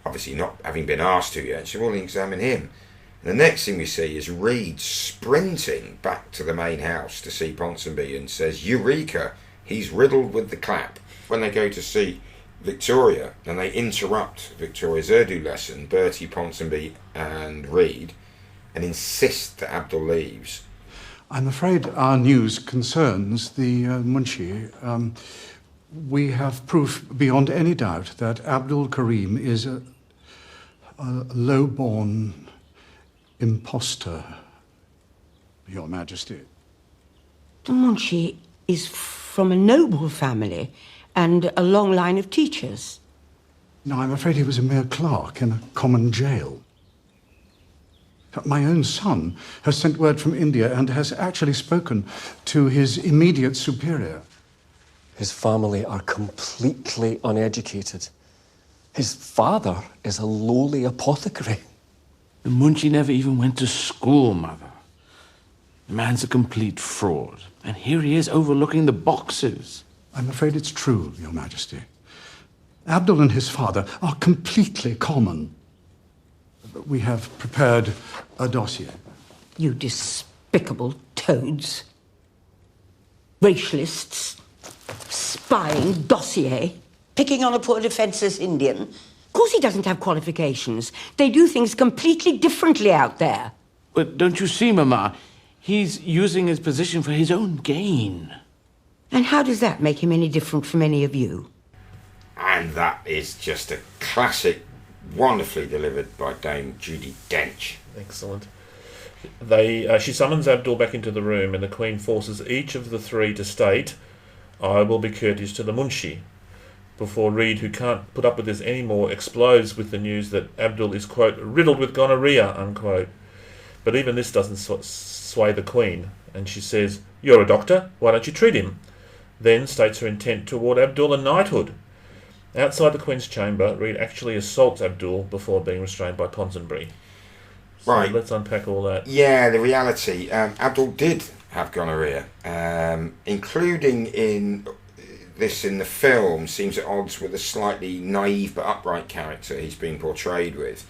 Obviously not having been asked to yet. So we'll examine him. And the next thing we see is Reed sprinting back to the main house to see Ponsonby and says, Eureka, he's riddled with the clap. When they go to see Victoria and they interrupt Victoria's Urdu lesson, Bertie, Ponsonby and Reed, and insist that Abdul leaves. I'm afraid our news concerns the Munshi. We have proof beyond any doubt that Abdul Karim is a low-born impostor, Your Majesty. The Munshi is from a noble family and a long line of teachers. No, I'm afraid he was a mere clerk in a common jail. My own son has sent word from India and has actually spoken to his immediate superior. His family are completely uneducated. His father is a lowly apothecary. The Munshi never even went to school, Mother. The man's a complete fraud. And here he is overlooking the boxes. I'm afraid it's true, Your Majesty. Abdul and his father are completely common. We have prepared a dossier. You despicable toads. Racialists. Spying dossier. Picking on a poor defenceless Indian. Of course he doesn't have qualifications. They do things completely differently out there. But don't you see, Mama? He's using his position for his own gain. And how does that make him any different from any of you? And that is just a classic, wonderfully delivered by Dame Judi Dench. Excellent. She summons Abdul back into the room, and the Queen forces each of the three to state, I will be courteous to the Munshi, before Reed, who can't put up with this anymore, explodes with the news that Abdul is, quote, riddled with gonorrhea, unquote. But even this doesn't sway the Queen, and she says, "You're a doctor, why don't you treat him?" Then states her intent to award Abdul a knighthood. Outside the Queen's chamber, Reed actually assaults Abdul before being restrained by Ponsonby. So Right. let's unpack all that. Yeah, the reality. Abdul did have gonorrhea, including in the film, seems at odds with a slightly naive but upright character he's being portrayed with.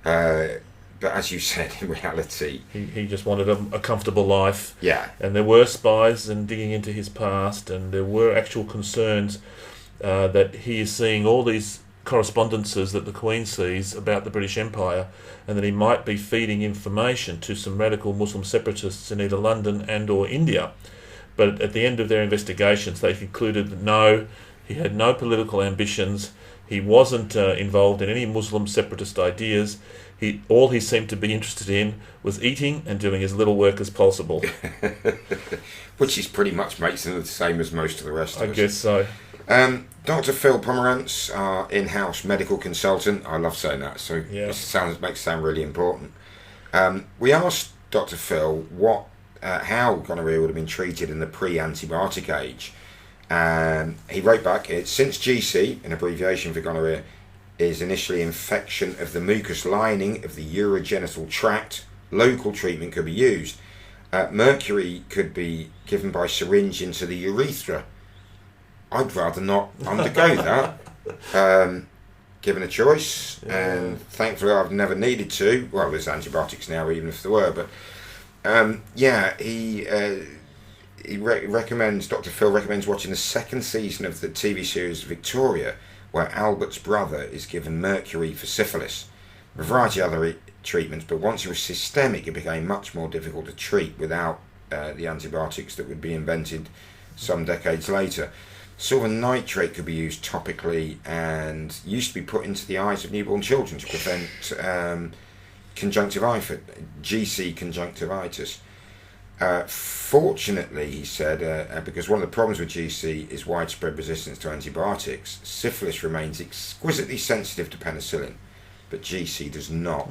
But as you said, in reality, he just wanted a comfortable life. Yeah. And there were spies and digging into his past, and there were actual concerns that he is seeing all these correspondences that the Queen sees about the British Empire, and that he might be feeding information to some radical Muslim separatists in either London and or India. But at the end of their investigations, they concluded that no, he had no political ambitions. He wasn't involved in any Muslim separatist ideas. All he seemed to be interested in was eating and doing as little work as possible. which is pretty much makes him the same as most of the rest of us. I guess so. Dr. Phil Pomerantz, our in-house medical consultant. I love saying that, so Yeah. it makes it sound really important. We asked Dr. Phil how gonorrhea would have been treated in the pre-antibiotic age. He wrote back, since GC, an abbreviation for gonorrhea, is initially infection of the mucous lining of the urogenital tract, local treatment could be used. Mercury could be given by syringe into the urethra. I'd rather not undergo that, given a choice, and thankfully I've never needed to. Well, there's antibiotics now, even if there were, but he recommends, Dr. Phil recommends watching the second season of the TV series Victoria, where Albert's brother is given mercury for syphilis. A variety of other treatments, but once it was systemic, it became much more difficult to treat without the antibiotics that would be invented some decades later. Silver nitrate could be used topically and used to be put into the eyes of newborn children to prevent GC conjunctivitis. Fortunately, he said, because one of the problems with GC is widespread resistance to antibiotics, syphilis remains exquisitely sensitive to penicillin, but GC does not.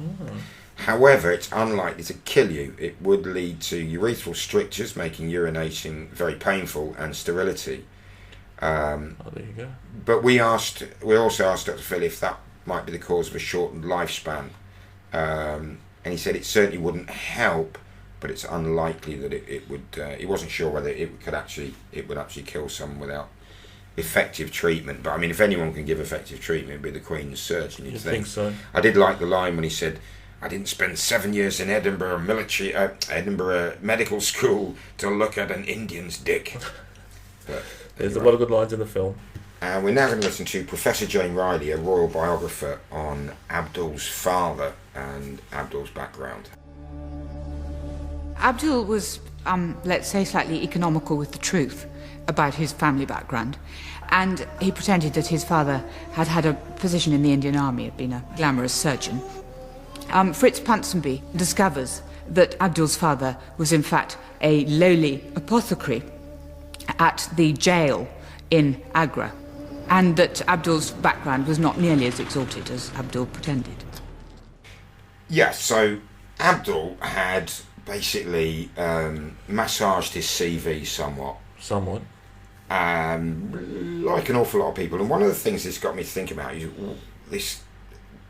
However, it's unlikely to kill you. It would lead to urethral strictures, making urinating very painful, and sterility. There you go. But we also asked Dr. Phil if that might be the cause of a shortened lifespan, and he said it certainly wouldn't help, but it's unlikely that it would. He wasn't sure whether it would actually kill someone without effective treatment. But I mean, if anyone can give effective treatment, it'd be the Queen's surgeon. You'd think so. I did like the line when he said, "I didn't spend 7 years in Edinburgh medical school to look at an Indian's dick." But there's a lot of good lines in the film. And we're now going to listen to Professor Jane Riley, a royal biographer, on Abdul's father and Abdul's background. Abdul was, let's say, slightly economical with the truth about his family background. And he pretended that his father had had a position in the Indian Army, had been a glamorous surgeon. Fritz Ponsonby discovers that Abdul's father was in fact a lowly apothecary at the jail in Agra, and that Abdul's background was not nearly as exalted as Abdul pretended. Yes, so Abdul had basically massaged his CV somewhat. Like an awful lot of people. And one of the things that's got me to think about is this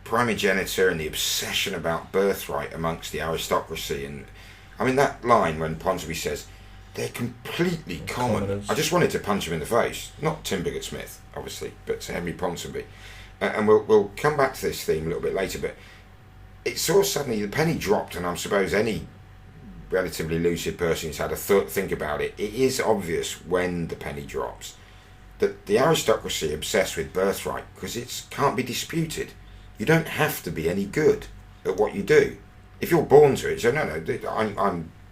primogeniture and the obsession about birthright amongst the aristocracy. And I mean, that line when Ponsonby says, they're completely common. I just wanted to punch him in the face. Not Tim Bigot-Smith, obviously, but Henry Ponsonby. And we'll come back to this theme a little bit later, but it sort of suddenly, the penny dropped, and I suppose any relatively lucid person who's had a think about it, it is obvious when the penny drops that the aristocracy are obsessed with birthright because it can't be disputed. You don't have to be any good at what you do. If you're born to it, so no,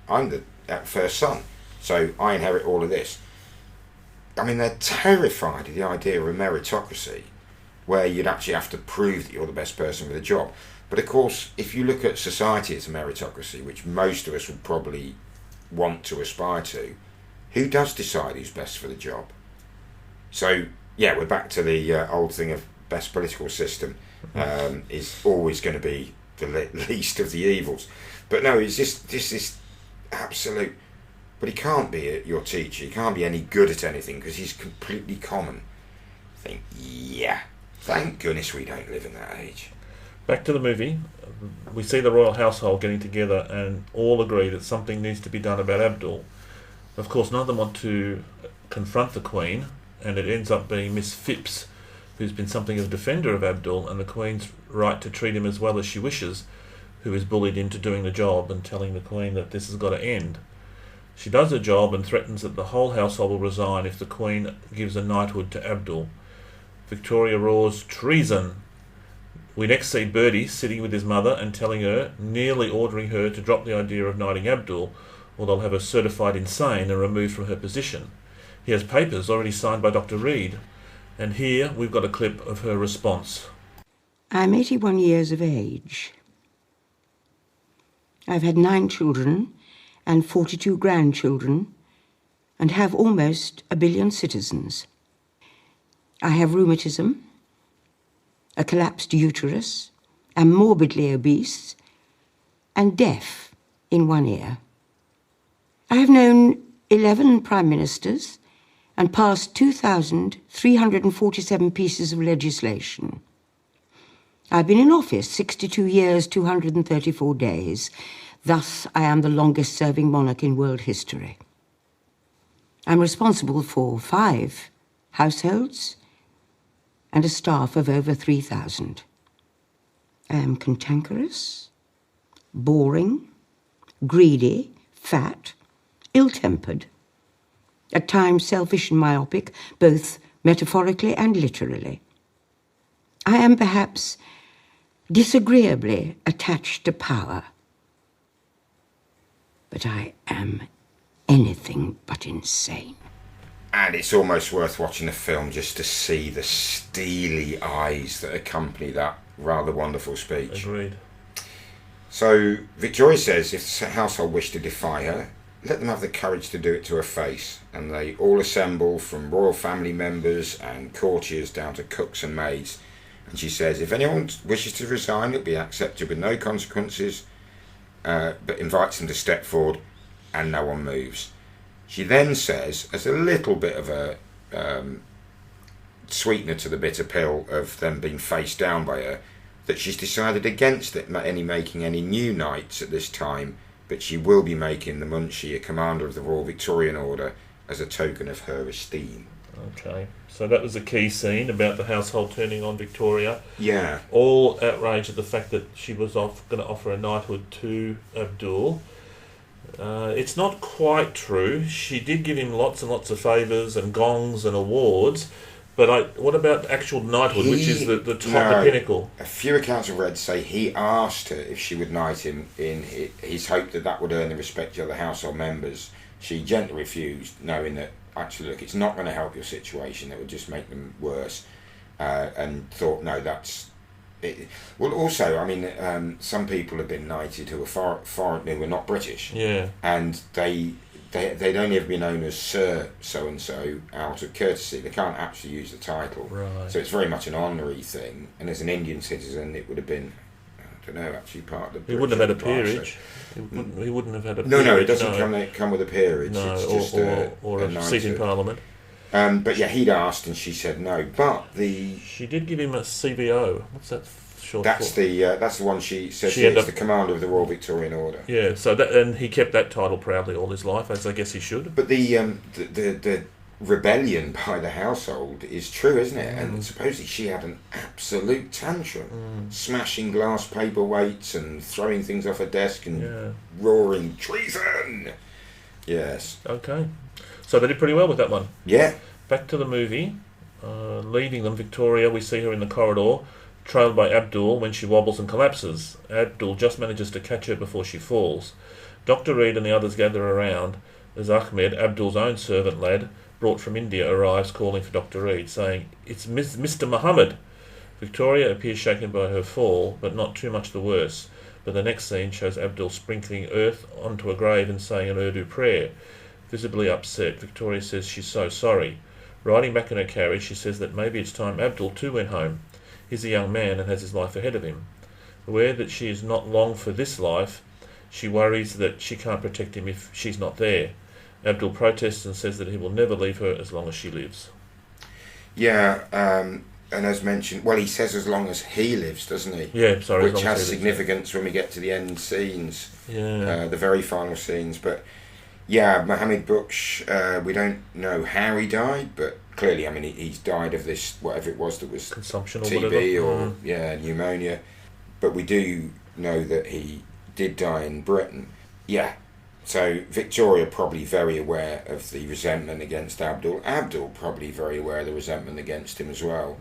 I'm the first son, so I inherit all of this. I mean, they're terrified of the idea of a meritocracy where you'd actually have to prove that you're the best person for the job. But of course, if you look at society as a meritocracy, which most of us would probably want to aspire to, who does decide who's best for the job? So, yeah, we're back to the old thing of best political system is always going to be the least of the evils. But no, it's just this absolute but he can't be your teacher. He can't be any good at anything because he's completely common. I think, yeah, thank goodness we don't live in that age. Back to the movie, we see the royal household getting together and all agree that something needs to be done about Abdul. Of course, none of them want to confront the Queen, and it ends up being Miss Phipps, who's been something of a defender of Abdul and the Queen's right to treat him as well as she wishes, who is bullied into doing the job and telling the Queen that this has got to end. She does her job and threatens that the whole household will resign if the Queen gives a knighthood to Abdul. Victoria roars, "Treason!" We next see Bertie sitting with his mother and telling her, nearly ordering her to drop the idea of knighting Abdul, or they'll have her certified insane and removed from her position. He has papers already signed by Dr. Reed, and here we've got a clip of her response. I'm 81 years of age. I've had 9 children and 42 grandchildren and have almost 1 billion citizens. I have rheumatism, a collapsed uterus, am morbidly obese, and deaf in one ear. I have known 11 prime ministers and passed 2,347 pieces of legislation. I've been in office 62 years, 234 days. Thus, I am the longest-serving monarch in world history. I'm responsible for 5 households and a staff of over 3,000. I am cantankerous, boring, greedy, fat, ill-tempered, at times selfish and myopic, both metaphorically and literally. I am perhaps disagreeably attached to power, but I am anything but insane. And it's almost worth watching the film just to see the steely eyes that accompany that rather wonderful speech. Agreed. So Victoria says if the household wish to defy her, let them have the courage to do it to her face. And they all assemble, from royal family members and courtiers down to cooks and maids. And she says if anyone wishes to resign, it'll be accepted with no consequences, but invites them to step forward, and no one moves. She then says, as a little bit of a sweetener to the bitter pill of them being faced down by her, that she's decided against making any new knights at this time, but she will be making the Munshi a commander of the Royal Victorian Order as a token of her esteem. Okay, so that was a key scene about the household turning on Victoria. Yeah. All outraged at the fact that she was going to offer a knighthood to Abdul. It's not quite true. She did give him lots and lots of favours and gongs and awards, but what about actual knighthood, which is the top, the pinnacle? A few accounts I've read say he asked her if she would knight him in his hope that would earn the respect of the household members. She gently refused, knowing that, actually, look, it's not going to help your situation, it would just make them worse, and thought, no, that's... Well, also, I mean, some people have been knighted who were who were not British, yeah, and they'd only ever be known as Sir so and so out of courtesy. They can't actually use the title, right? So it's very much an honorary thing. And as an Indian citizen, it would have been, I don't know, actually part of the. He wouldn't have had a peerage. He wouldn't have had a. No, it doesn't come with a peerage. No, it's just or a seat in Parliament. But yeah, he'd asked and she said no. But she did give him a CBO. What's that short that's for? That's the one she said. She's the commander of the Royal Victorian Order. Yeah, so and he kept that title proudly all his life, as I guess he should. But the rebellion by the household is true, isn't it? And supposedly she had an absolute tantrum, smashing glass paperweights and throwing things off her desk and roaring treason. Yes. Okay. So they did pretty well with that one. Yeah. Back to the movie. Leaving them, Victoria, we see her in the corridor, trailed by Abdul when she wobbles and collapses. Abdul just manages to catch her before she falls. Dr. Reed and the others gather around as Ahmed, Abdul's own servant lad, brought from India, arrives calling for Dr. Reed, saying, "It's Mr. Muhammad." Victoria appears shaken by her fall, but not too much the worse. But the next scene shows Abdul sprinkling earth onto a grave and saying an Urdu prayer. Visibly upset, Victoria says she's so sorry. Riding back in her carriage, she says that maybe it's time Abdul too went home. He's a young man and has his life ahead of him. Aware that she is not long for this life, she worries that she can't protect him if she's not there. Abdul protests and says that he will never leave her as long as she lives. Yeah, and as mentioned, well, he says as long as he lives, doesn't he? Yeah, sorry. Which has significance when we get to the end scenes, the very final scenes. But yeah, Mohammed Buksh, we don't know how he died, but clearly, I mean, he's died of this, whatever it was that was consumption or TB whatever. Pneumonia. But we do know that he did die in Britain. Yeah. So Victoria probably very aware of the resentment against Abdul. Abdul probably very aware of the resentment against him as well.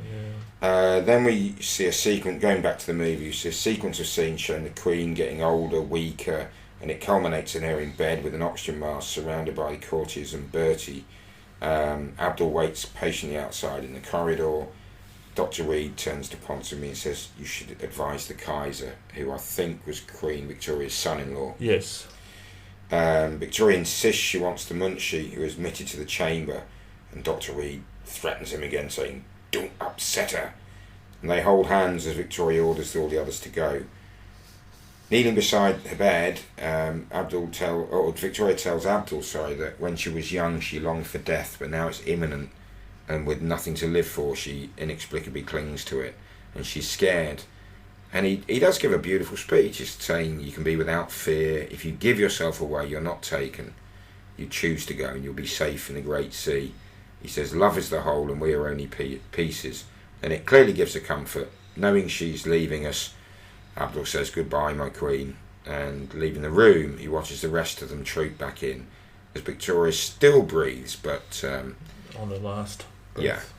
Yeah. Then we see a sequence, going back to the movie, you see a sequence of scenes showing the Queen getting older, weaker, and it culminates in her in bed with an oxygen mask surrounded by the courtiers and Bertie. Abdul waits patiently outside in the corridor. Dr. Reed turns to Ponsonby and says, "You should advise the Kaiser," who I think was Queen Victoria's son-in-law. Yes. Victoria insists she wants the Munshi, who is admitted to the chamber, and Dr. Reed threatens him again, saying, "Don't upset her." And they hold hands as Victoria orders all the others to go. Kneeling beside her bed, Victoria tells Abdul, that when she was young she longed for death, but now it's imminent, and with nothing to live for, she inexplicably clings to it, and she's scared. And he does give a beautiful speech, just saying you can be without fear. If you give yourself away, you're not taken. You choose to go and you'll be safe in the great sea. He says, love is the whole and we are only pieces. And it clearly gives her comfort. Knowing she's leaving us, Abdul says, goodbye, my queen. And leaving the room, he watches the rest of them troop back in, as Victoria still breathes, but... on the last breath.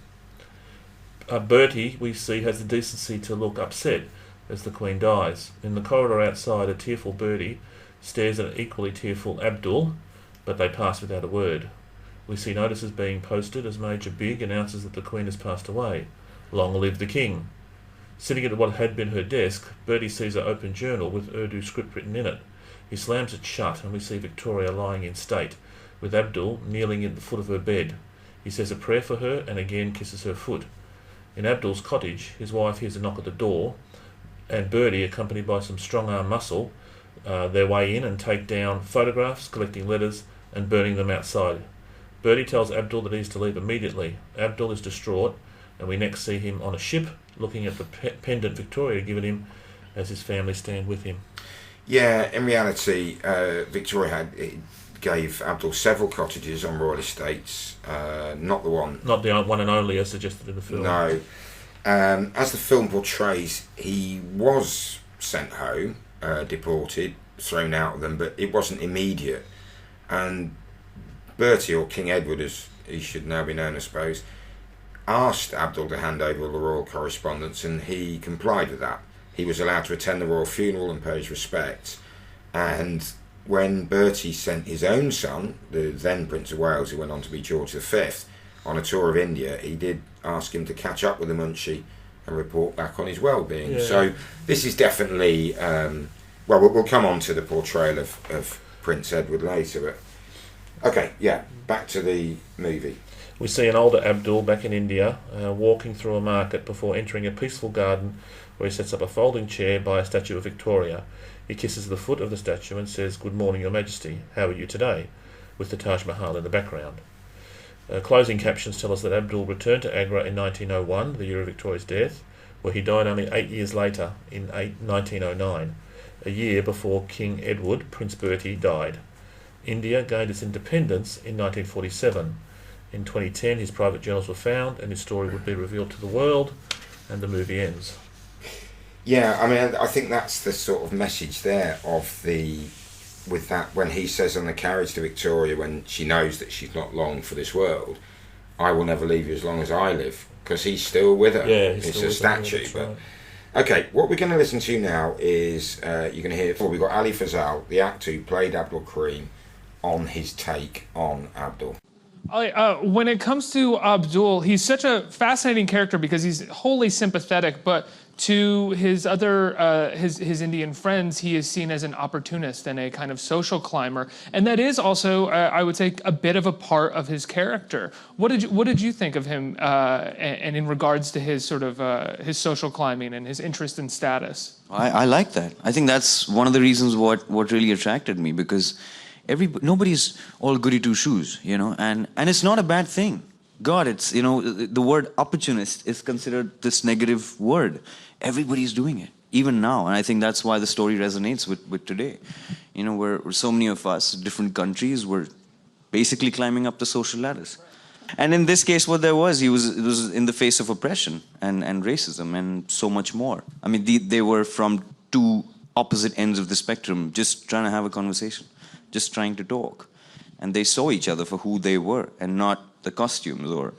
Yeah. Bertie, we see, has the decency to look upset as the Queen dies. In the corridor outside, a tearful Bertie stares at an equally tearful Abdul, but they pass without a word. We see notices being posted as Major Big announces that the Queen has passed away. Long live the King. Sitting at what had been her desk, Bertie sees an open journal with Urdu script written in it. He slams it shut and we see Victoria lying in state, with Abdul kneeling at the foot of her bed. He says a prayer for her and again kisses her foot. In Abdul's cottage, his wife hears a knock at the door, and Bertie, accompanied by some strong-arm muscle, their way in and take down photographs, collecting letters and burning them outside. Bertie tells Abdul that he is to leave immediately. Abdul is distraught, and we next see him on a ship looking at the pendant Victoria had given him as his family stand with him. Yeah, in reality, Victoria gave Abdul several cottages on royal estates, not the one and only as suggested in the film. No. As the film portrays, he was sent home, deported, thrown out of them, but it wasn't immediate. And Bertie, or King Edward as he should now be known, I suppose, asked Abdul to hand over all the royal correspondence, and he complied with that. He was allowed to attend the royal funeral and pay his respects. And when Bertie sent his own son, the then Prince of Wales, who went on to be George V, on a tour of India, he did ask him to catch up with the Munshi and report back on his well-being. Yeah. So this is definitely... we'll come on to the portrayal of Prince Edward later, but... Okay, yeah, back to the movie. We see an older Abdul back in India, walking through a market before entering a peaceful garden where he sets up a folding chair by a statue of Victoria. He kisses the foot of the statue and says, "Good morning, Your Majesty. How are you today?" with the Taj Mahal in the background. Closing captions tell us that Abdul returned to Agra in 1901, the year of Victoria's death, where he died only 8 years later, in 1909, a year before King Edward, Prince Bertie, died. India gained its independence in 1947. In 2010, his private journals were found, and his story would be revealed to the world, and the movie ends. Yeah, I mean, I think that's the sort of message there of with that, when he says on the carriage to Victoria, when she knows that she's not long for this world, "I will never leave you as long as I live," because he's still with her. Yeah, it's a statue. But okay, what we're going to listen to now is you're going to hear. We've got Ali Fazal, the actor who played Abdul Karim, on his take on Abdul. When it comes to Abdul, he's such a fascinating character because he's wholly sympathetic, but to his other his Indian friends, he is seen as an opportunist and a kind of social climber, and that is also, I would say, a bit of a part of his character. What did you think of him, and in regards to his sort of his social climbing and his interest in status? I like that. I think that's one of the reasons what really attracted me, because Nobody's all goody two shoes, you know, and it's not a bad thing. God, it's, you know, the word opportunist is considered this negative word. Everybody's doing it, even now, and I think that's why the story resonates with today. You know, where so many of us, different countries, were basically climbing up the social ladders. And in this case, what there was, it was in the face of oppression and racism and so much more. I mean, they were from two opposite ends of the spectrum, just trying to have a conversation, just trying to talk. And they saw each other for who they were and not the costumes or,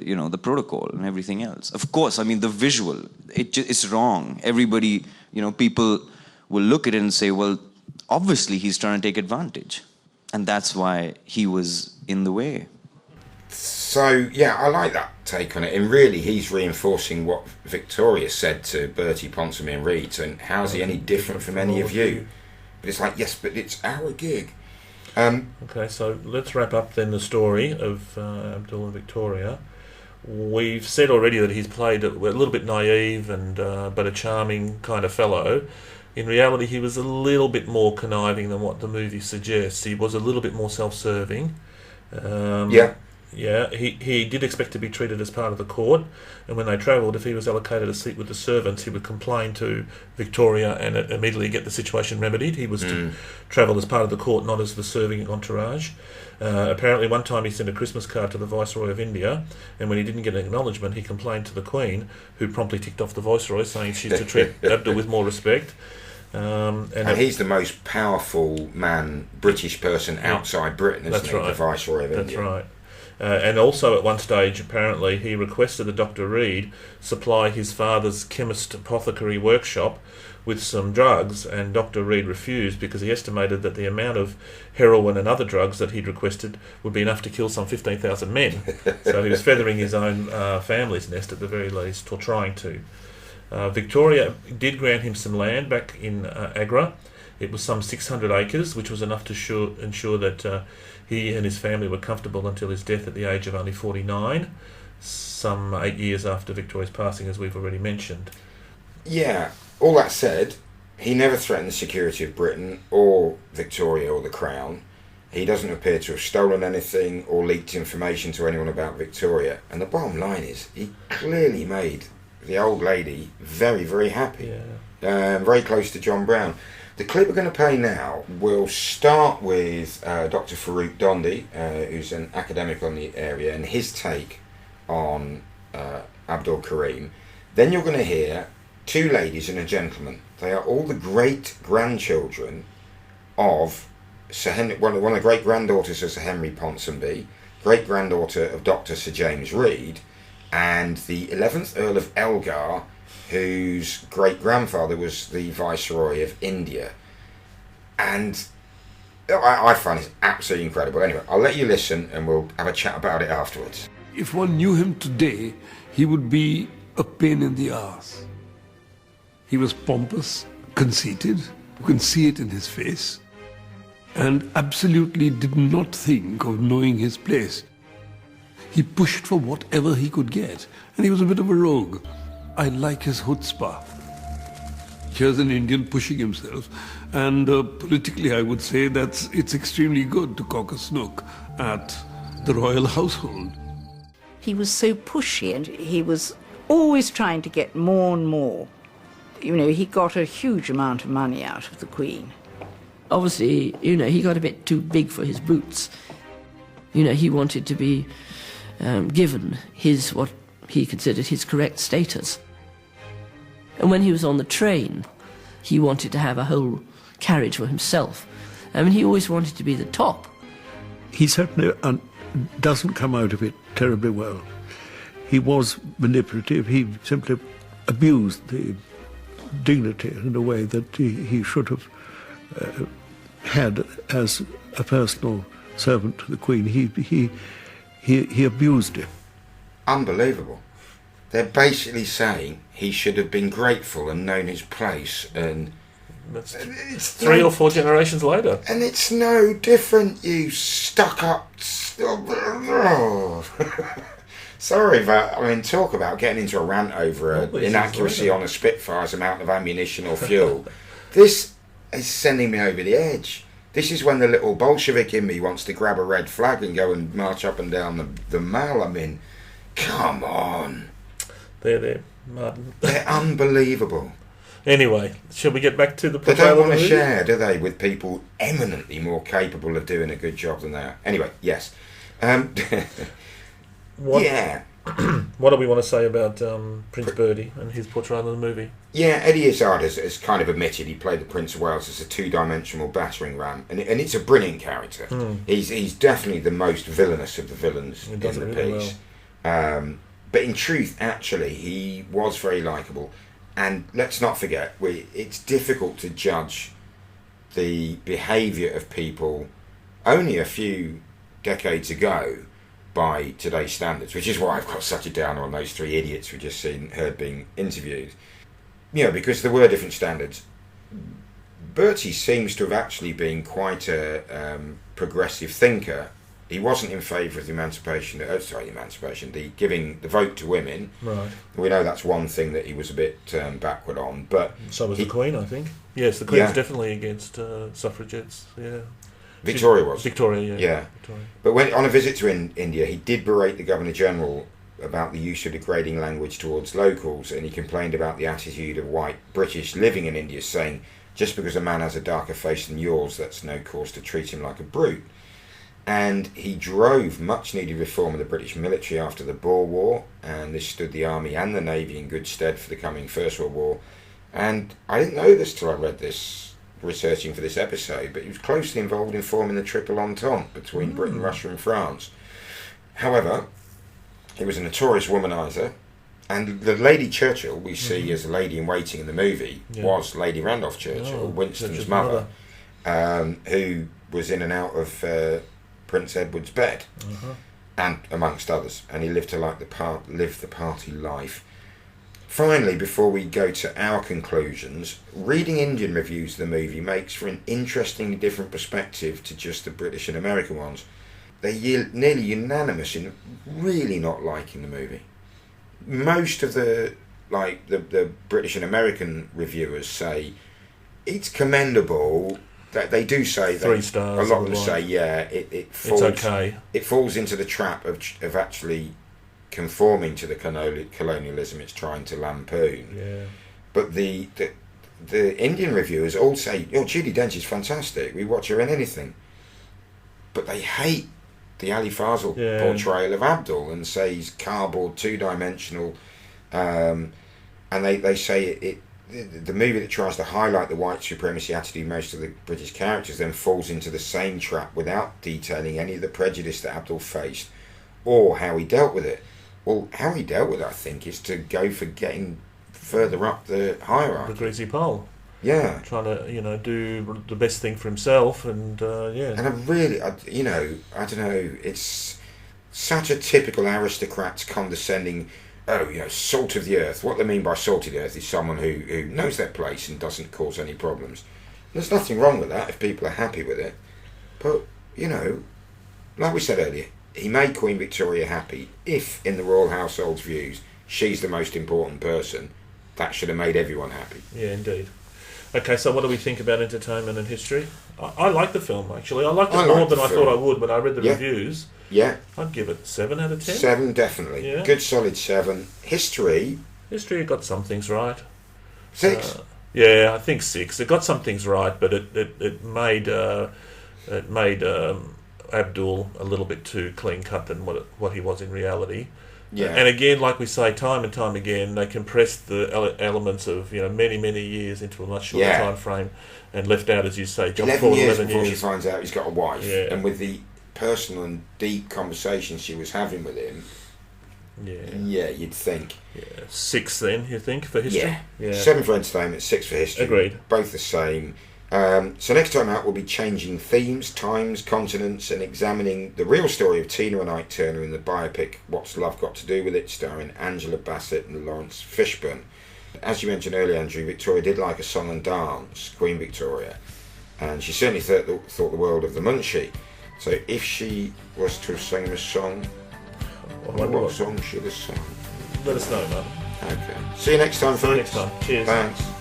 you know, the protocol and everything else. Of course, I mean, the visual, it's wrong. Everybody, you know, people will look at it and say, well, obviously he's trying to take advantage. And that's why he was in the way. So, yeah, I like that take on it. And really, he's reinforcing what Victoria said to Bertie Ponsonby and Reed. And how's he any different from any of you? But it's like, yes, but it's our gig. Okay, so let's wrap up then the story of Abdul and Victoria. We've said already that he's played a little bit naive and but a charming kind of fellow. In reality, he was a little bit more conniving than what the movie suggests. He was a little bit more self-serving. Yeah, he did expect to be treated as part of the court, and when they travelled, if he was allocated a seat with the servants, he would complain to Victoria and immediately get the situation remedied. He was to travel as part of the court, not as the serving entourage. Apparently one time he sent a Christmas card to the Viceroy of India, and when he didn't get an acknowledgement, he complained to the Queen, who promptly ticked off the Viceroy, saying she's to treat Abdul with more respect. And he's the most powerful British person outside Britain, isn't he? Right. The Viceroy of India. That's right. And also at one stage, apparently, he requested that Dr. Reed supply his father's chemist apothecary workshop with some drugs, and Dr. Reed refused because he estimated that the amount of heroin and other drugs that he'd requested would be enough to kill some 15,000 men. So he was feathering his own family's nest at the very least, or trying to. Victoria did grant him some land back in Agra. It was some 600 acres, which was enough to ensure that he and his family were comfortable until his death at the age of only 49, some 8 years after Victoria's passing, as we've already mentioned. Yeah, all that said, he never threatened the security of Britain or Victoria or the Crown. He doesn't appear to have stolen anything or leaked information to anyone about Victoria. And the bottom line is, he clearly made the old lady very, very happy. Yeah. Very close to John Brown. The clip we're going to play now will start with Dr. Farooq Dondi, who's an academic on the area, and his take on Abdul Karim. Then you're going to hear two ladies and a gentleman. They are all the great-grandchildren of Sir Henry, one of the great-granddaughters of Sir Henry Ponsonby, great-granddaughter of Dr. Sir James Reed, and the 11th Earl of Elgar, whose great-grandfather was the Viceroy of India. And I find it absolutely incredible. Anyway, I'll let you listen and we'll have a chat about it afterwards. If one knew him today, he would be a pain in the ass. He was pompous, conceited, you can see it in his face, and absolutely did not think of knowing his place. He pushed for whatever he could get, and he was a bit of a rogue. I like his chutzpah. Here's an Indian pushing himself, and politically I would say that it's extremely good to cock a snook at the royal household. He was so pushy, and he was always trying to get more and more. You know, he got a huge amount of money out of the Queen. Obviously, you know, he got a bit too big for his boots. You know, he wanted to be given what he considered his correct status. And when he was on the train, he wanted to have a whole carriage for himself. I mean, he always wanted to be the top. He certainly doesn't come out of it terribly well. He was manipulative. He simply abused the dignity in a way that he should have had as a personal servant to the Queen. He abused him. Unbelievable. They're basically saying he should have been grateful and known his place, and that's three or four generations later. And it's no different, you stuck-up... Sorry, but I mean, talk about getting into a rant over an inaccuracy on a Spitfire's amount of ammunition or fuel. This is sending me over the edge. This is when the little Bolshevik in me wants to grab a red flag and go and march up and down the Mall. I mean, come on. There, Martin. They're unbelievable. Anyway, shall we get back to the They portrayal don't of want the to movie? share, do they, with people eminently more capable of doing a good job than they are. Anyway, yes. What, yeah. What do we want to say about Prince Bertie and his portrayal in the movie? Yeah, Eddie Izzard has kind of admitted he played the Prince of Wales as a two-dimensional battering ram, and it's a brilliant character. He's definitely the most villainous of the villains in the really piece. But in truth, actually, he was very likeable. And let's not forget, it's difficult to judge the behaviour of people only a few decades ago by today's standards, which is why I've got such a downer on those three idiots we just heard being interviewed. You know, because there were different standards. Bertie seems to have actually been quite a progressive thinker. He wasn't in favour of the giving the vote to women. Right. We know that's one thing that he was a bit backward on, but so was the Queen, I think. Yes, the Queen's definitely against suffragettes. Yeah. Victoria was. Victoria, yeah. Victoria. But when on a visit to India, he did berate the Governor General about the use of degrading language towards locals, and he complained about the attitude of white British living in India, saying, just because a man has a darker face than yours, that's no cause to treat him like a brute. And he drove much needed reform of the British military after the Boer War, and this stood the Army and the Navy in good stead for the coming First World War. And I didn't know this till I read this, researching for this episode, but he was closely involved in forming the Triple Entente between Britain, Russia and France. However, he was a notorious womanizer, and the Lady Churchill we see as a lady in waiting in the movie was Lady Randolph Churchill, Winston's mother, who was in and out of Prince Edward's bed, and amongst others, and he lived to live the party life. Finally, before we go to our conclusions, reading Indian reviews of the movie makes for an interestingly different perspective to just the British and American ones. They're nearly unanimous in really not liking the movie. Most of the British and American reviewers say it's commendable. That they do say 3 stars. A lot of them say, it falls. It's okay. It falls into the trap of actually conforming to the colonialism it's trying to lampoon. Yeah. But the Indian reviewers all say, Judi Dench is fantastic. We watch her in anything. But they hate the Ali Fazal portrayal of Abdul and say he's cardboard, two-dimensional, and they say the movie that tries to highlight the white supremacy attitude of most of the British characters then falls into the same trap without detailing any of the prejudice that Abdul faced or how he dealt with it. Well, how he dealt with it, I think, is to go for getting further up the hierarchy. The greasy pole. Yeah. Trying to, do the best thing for himself and, And I don't know, it's such a typical aristocrat's condescending, salt of the earth. What they mean by salt of the earth is someone who knows their place and doesn't cause any problems. There's nothing wrong with that if people are happy with it. But, like we said earlier, he made Queen Victoria happy. If, in the royal household's views, she's the most important person, that should have made everyone happy. Yeah, indeed. Okay, so what do we think about entertainment and history? I like the film, actually. I liked it more than I thought I would when I read the reviews. Yeah. I'd give it 7 out of 10. 7, definitely. Yeah. Good, solid 7. History got some things right. 6? Yeah, I think 6. It got some things right, but it made Abdul a little bit too clean-cut than what he was in reality. Yeah. And again, like we say time and time again, they compressed the elements of many, many years into a much shorter time frame and left out, as you say, 11 years 11 before years. she finds out he's got a wife. Yeah. And with the personal and deep conversations she was having with him, you'd think. 6 then, you think, for history? Yeah. 7 for entertainment, 6 for history. Agreed. Both the same. So next time out we'll be changing themes, times, continents and examining the real story of Tina and Ike Turner in the biopic What's Love Got to Do With It, starring Angela Bassett and Lawrence Fishburne. As you mentioned earlier, Andrew, Victoria did like a song and dance, Queen Victoria, and she certainly thought the world of the Munchie. So if she was to have sung a song, what song should have sung? Let us know, man. Okay. See you next time, folks. See you next time. Cheers. Thanks.